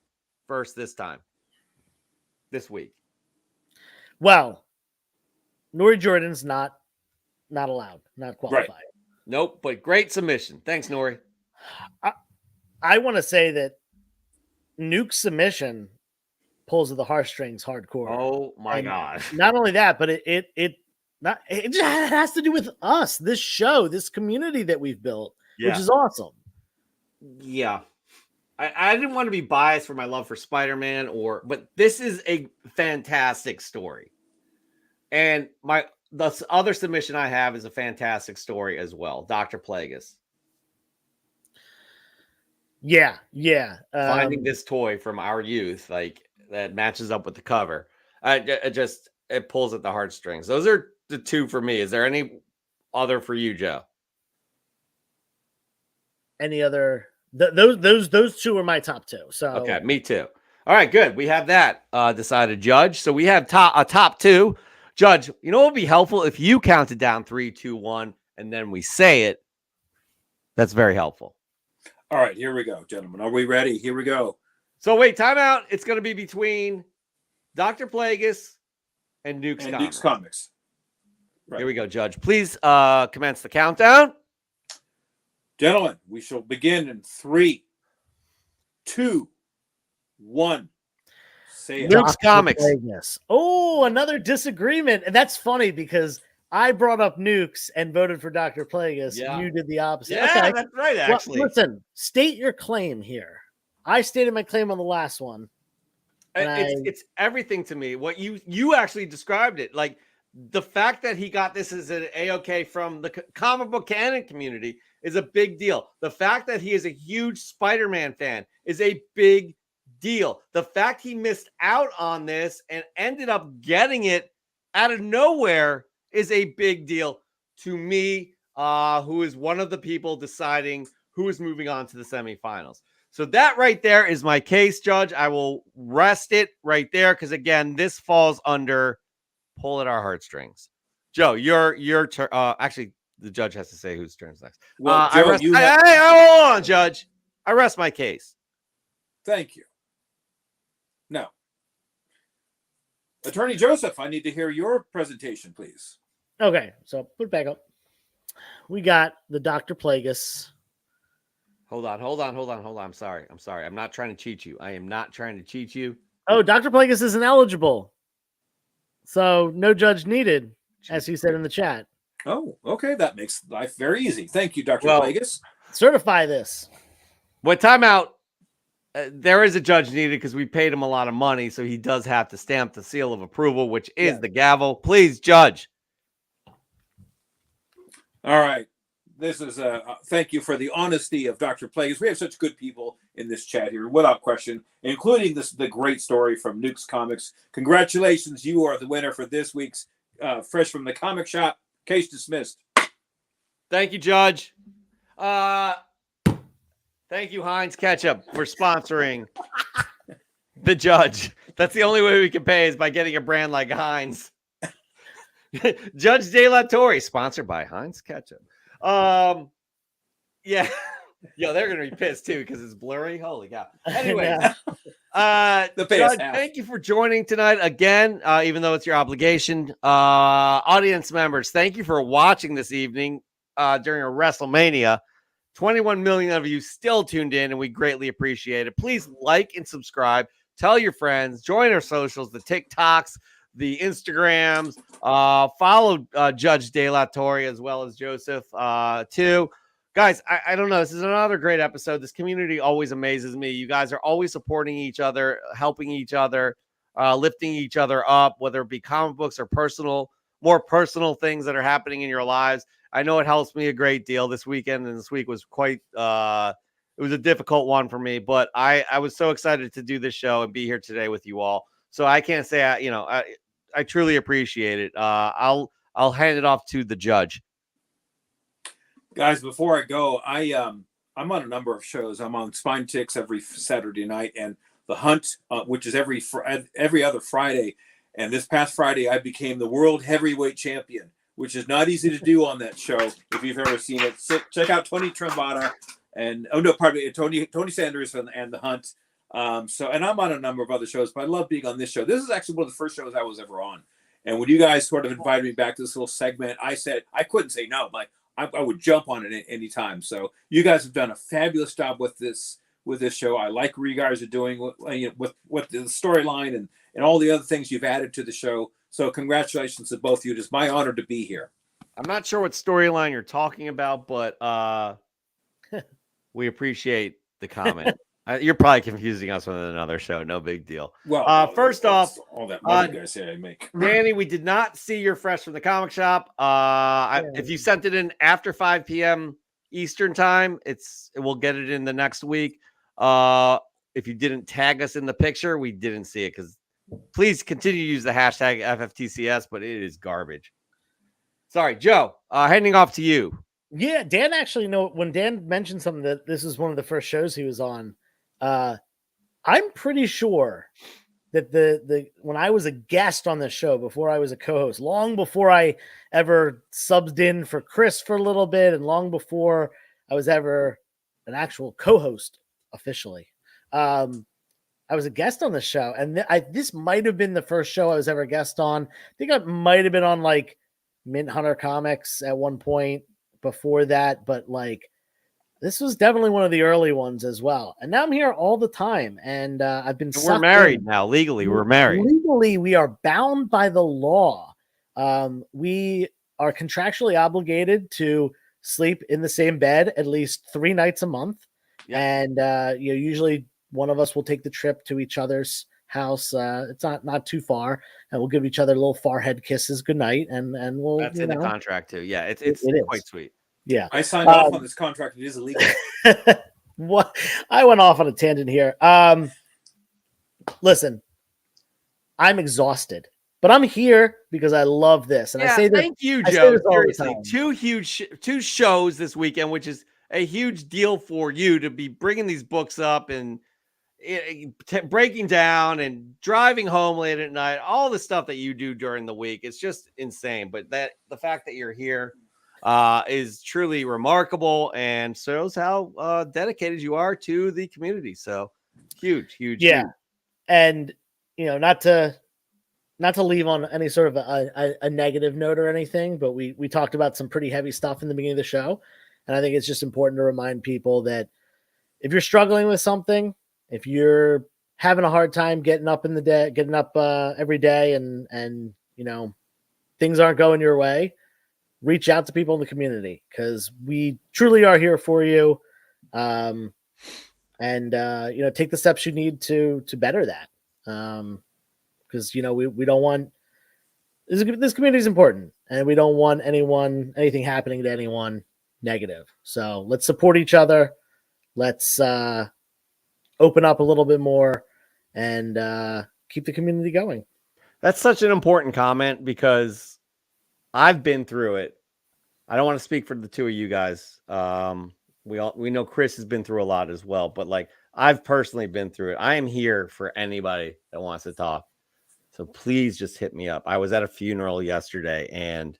Speaker 1: first this week.
Speaker 2: Well, Nori Jordan's not allowed, not qualified.
Speaker 4: Right.
Speaker 1: Nope, but great submission. Thanks, Nori.
Speaker 2: I want to say that Nuke's submission pulls at the heartstrings hardcore.
Speaker 1: Oh my
Speaker 2: And
Speaker 1: God.
Speaker 2: Not only that, but it just has to do with us, this show, this community that we've built, which is awesome.
Speaker 1: Yeah. I didn't want to be biased for my love for Spider-Man but this is a fantastic story. And the other submission I have is a fantastic story as well. Dr. Plagueis.
Speaker 2: Yeah.
Speaker 1: Finding this toy from our youth, like that matches up with the cover. It pulls at the heartstrings. Those are the two for me. Is there any other for you, Joe?
Speaker 2: Any other? Those two are my top two. So
Speaker 1: okay, me too. All right, good. We have that decided, Judge. So we have a top two. Judge, you know what would be helpful if you counted down 3, 2, 1, and then we say it. That's very helpful.
Speaker 4: All right, here we go, gentlemen. Are we ready? Here we go.
Speaker 1: So wait, timeout. It's going to be between Dr. Plagueis and Nuke's
Speaker 4: Comics.
Speaker 1: Right. Here we go, Judge. Please commence the countdown.
Speaker 4: Gentlemen, we shall begin in 3, 2, 1. Say it.
Speaker 1: Nuke's Comics.
Speaker 2: Oh, another disagreement. And that's funny because I brought up Nukes and voted for Dr. Plagueis.
Speaker 1: Yeah.
Speaker 2: You did the opposite.
Speaker 1: Yeah,
Speaker 2: okay.
Speaker 1: That's right, actually.
Speaker 2: Well, listen, state your claim here. I stated my claim on the last one.
Speaker 1: It's everything to me. What you actually described it. Like the fact that he got this as an A-OK from the comic book canon community is a big deal. The fact that he is a huge Spider-Man fan is a big deal. The fact he missed out on this and ended up getting it out of nowhere is a big deal to me, who is one of the people deciding who is moving on to the semifinals. So that right there is my case, Judge. I will rest it right there because, again, this falls under pull at our heartstrings. Joe, your turn. Actually, the judge has to say whose turn is next.
Speaker 4: Well,
Speaker 1: Joe, hold on, Judge. I rest my case.
Speaker 4: Thank you. Now, Attorney Joseph, I need to hear your presentation, please.
Speaker 2: Okay, so put it back up. We got the Dr. Plagueis.
Speaker 1: Hold on. I'm sorry. I'm not trying to cheat you. I am not trying to cheat you.
Speaker 2: Oh, Dr. Plagueis isn't eligible. So no judge needed, as he said in the chat.
Speaker 4: Oh, okay. That makes life very easy. Thank you, Dr. Plagueis.
Speaker 2: Certify this.
Speaker 1: What timeout? There is a judge needed because we paid him a lot of money, so he does have to stamp the seal of approval, which is the gavel. Please, Judge.
Speaker 4: All right. This is thank you for the honesty of Dr. Plagueis. We have such good people in this chat here, without question, including the great story from Nuke's Comics. Congratulations, you are the winner for this week's Fresh from the Comic Shop. Case dismissed.
Speaker 1: Thank you, Judge. Thank you, Heinz Ketchup, for sponsoring the Judge. That's the only way we can pay is by getting a brand like Heinz. Judge De La Torre, sponsored by Heinz Ketchup. Yeah. Yo, they're gonna be pissed too because it's blurry. Holy cow. Anyway, Judge, thank you for joining tonight again, even though it's your obligation. Audience members, thank you for watching this evening during a WrestleMania. 21 million of you still tuned in, and we greatly appreciate it. Please like and subscribe. Tell your friends. Join our socials, the TikToks, the Instagrams. Follow Judge De La Torre as well as Joseph too. Guys, I don't know. This is another great episode. This community always amazes me. You guys are always supporting each other, helping each other, lifting each other up, whether it be comic books or more personal things that are happening in your lives. I know it helps me a great deal this weekend, and this week was quite it was a difficult one for me, but I was so excited to do this show and be here today with you all. So I can't say I truly appreciate it. I'll hand it off to the judge.
Speaker 4: Guys, before I go, I'm on a number of shows. I'm on Spine Ticks every Saturday night, and The Hunt, which is every other Friday. And this past Friday, I became the world heavyweight champion which is not easy to do on that show. If you've ever seen it, check out Tony Trombata and Tony Sanders and The Hunt. And I'm on a number of other shows, but I love being on this show. This is actually one of the first shows I was ever on. And when you guys sort of invited me back to this little segment, I said I couldn't say no. Like I would jump on it any time. So you guys have done a fabulous job with this show. I like what you guys are doing with the storyline and all the other things you've added to the show. So congratulations to both of you. It is my honor to be here.
Speaker 1: I'm not sure what storyline you're talking about, but we appreciate the comment. You're probably confusing us with another show. No big deal.
Speaker 4: Well,
Speaker 1: first off,
Speaker 4: all that money you guys say I make.
Speaker 1: Danny, we did not see your Fresh from the Comic Shop. If you sent it in after 5 p.m. Eastern time, we'll get it in the next week. If you didn't tag us in the picture, we didn't see it, because please continue to use the hashtag FFTCS, but it is garbage. Sorry, Joe, handing off to you.
Speaker 2: Yeah, Dan actually when Dan mentioned something that this is one of the first shows he was on, I'm pretty sure that the when I was a guest on the show, before I was a co-host, long before I ever subbed in for Chris for a little bit, and long before I was ever an actual co-host officially, I was a guest on the show, and this might have been the first show I was ever a guest on. I think I might have been on like Mint Hunter Comics at one point before that, but like this was definitely one of the early ones as well. And now I'm here all the time, and I've been.
Speaker 1: We're married now. Legally, we're married.
Speaker 2: Legally, we are bound by the law. We are contractually obligated to sleep in the same bed at least 3 nights a month, and usually one of us will take the trip to each other's house. It's not too far, and we'll give each other little forehead kisses goodnight, and we'll.
Speaker 1: That's in the contract too. Yeah, it's quite sweet.
Speaker 2: Yeah,
Speaker 4: I signed off on this contract. It is illegal.
Speaker 2: What? I went off on a tangent here. Listen, I'm exhausted, but I'm here because I love this, and I say this.
Speaker 1: Thank you, Joe. Seriously, two shows this weekend, which is a huge deal for you to be bringing these books up and breaking down and driving home late at night. All the stuff that you do during the week, it's just insane. But the fact that you're here is truly remarkable and shows how dedicated you are to the community. So huge.
Speaker 2: Yeah. Huge. And not to leave on any sort of a negative note or anything, but we talked about some pretty heavy stuff in the beginning of the show, and I think it's just important to remind people that if you're struggling with something, if you're having a hard time getting up every day, and things aren't going your way, reach out to people in the community, because we truly are here for you. And take the steps you need to better that. Because we don't want this community is important, and we don't want anything happening to anyone negative. So let's support each other. Let's open up a little bit more and keep the community going.
Speaker 1: That's such an important comment, because I've been through it. I don't want to speak for the two of you guys. We know Chris has been through a lot as well, but like I've personally been through it. I am here for anybody that wants to talk. So please just hit me up. I was at a funeral yesterday, and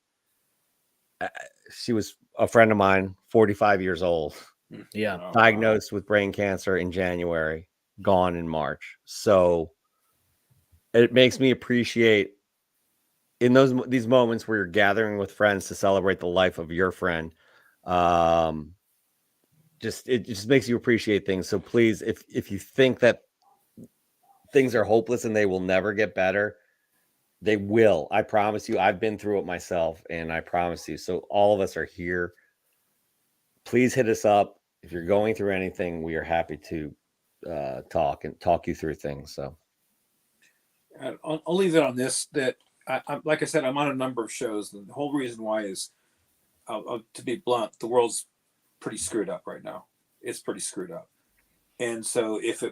Speaker 1: she was a friend of mine, 45 years old.
Speaker 2: Yeah.
Speaker 1: Diagnosed with brain cancer in January, gone in March. So it makes me appreciate in these moments where you're gathering with friends to celebrate the life of your friend. It just makes you appreciate things. So please, if you think that things are hopeless and they will never get better, they will. I promise you. I've been through it myself, and I promise you. So all of us are here. Please hit us up. If you're going through anything, we are happy to talk you through things. So
Speaker 4: I'll leave it on this, that I like I said, I'm on a number of shows, and the whole reason why is, to be blunt, the world's pretty screwed up right now. It's pretty screwed up. And so if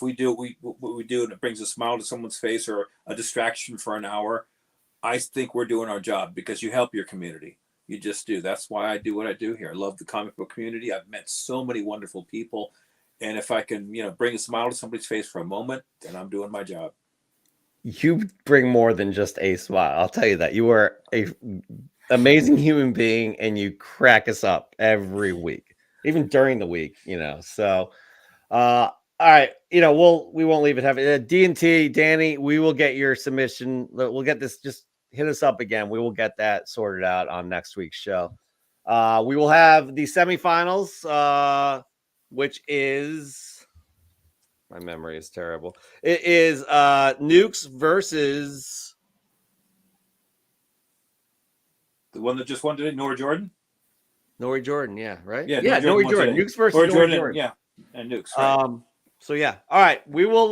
Speaker 4: we do what we do, and it brings a smile to someone's face or a distraction for an hour, I think we're doing our job, because you help your community. You just do. That's why I do what I do here. I love the comic book community. I've met so many wonderful people. And if I can, bring a smile to somebody's face for a moment, then I'm doing my job.
Speaker 1: You bring more than just a smile. I'll tell you that. You are a amazing human being, and you crack us up every week, even during the week. So, all right. We won't leave it heavy. D&T, Danny, we will get your submission. We'll get this. Just hit us up again. We will get that sorted out on next week's show. We will have the semifinals, which is. My memory is terrible. It is Nukes versus
Speaker 4: The one that just won today, Nora Jordan.
Speaker 1: Nori Jordan, yeah, right?
Speaker 4: Yeah,
Speaker 1: Yeah,
Speaker 4: Nora
Speaker 1: Nori
Speaker 4: won
Speaker 1: Jordan.
Speaker 4: today.
Speaker 1: Nukes versus
Speaker 4: Nora
Speaker 1: Nori
Speaker 4: Jordan,
Speaker 1: Jordan.
Speaker 4: yeah, and Nukes. Right.
Speaker 1: So yeah. All right. We will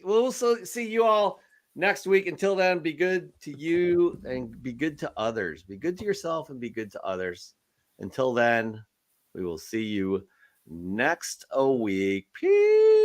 Speaker 1: we'll see you all next week. Until then, be good to you and be good to others. Be good to yourself and be good to others. Until then, we will see you next week. Peace.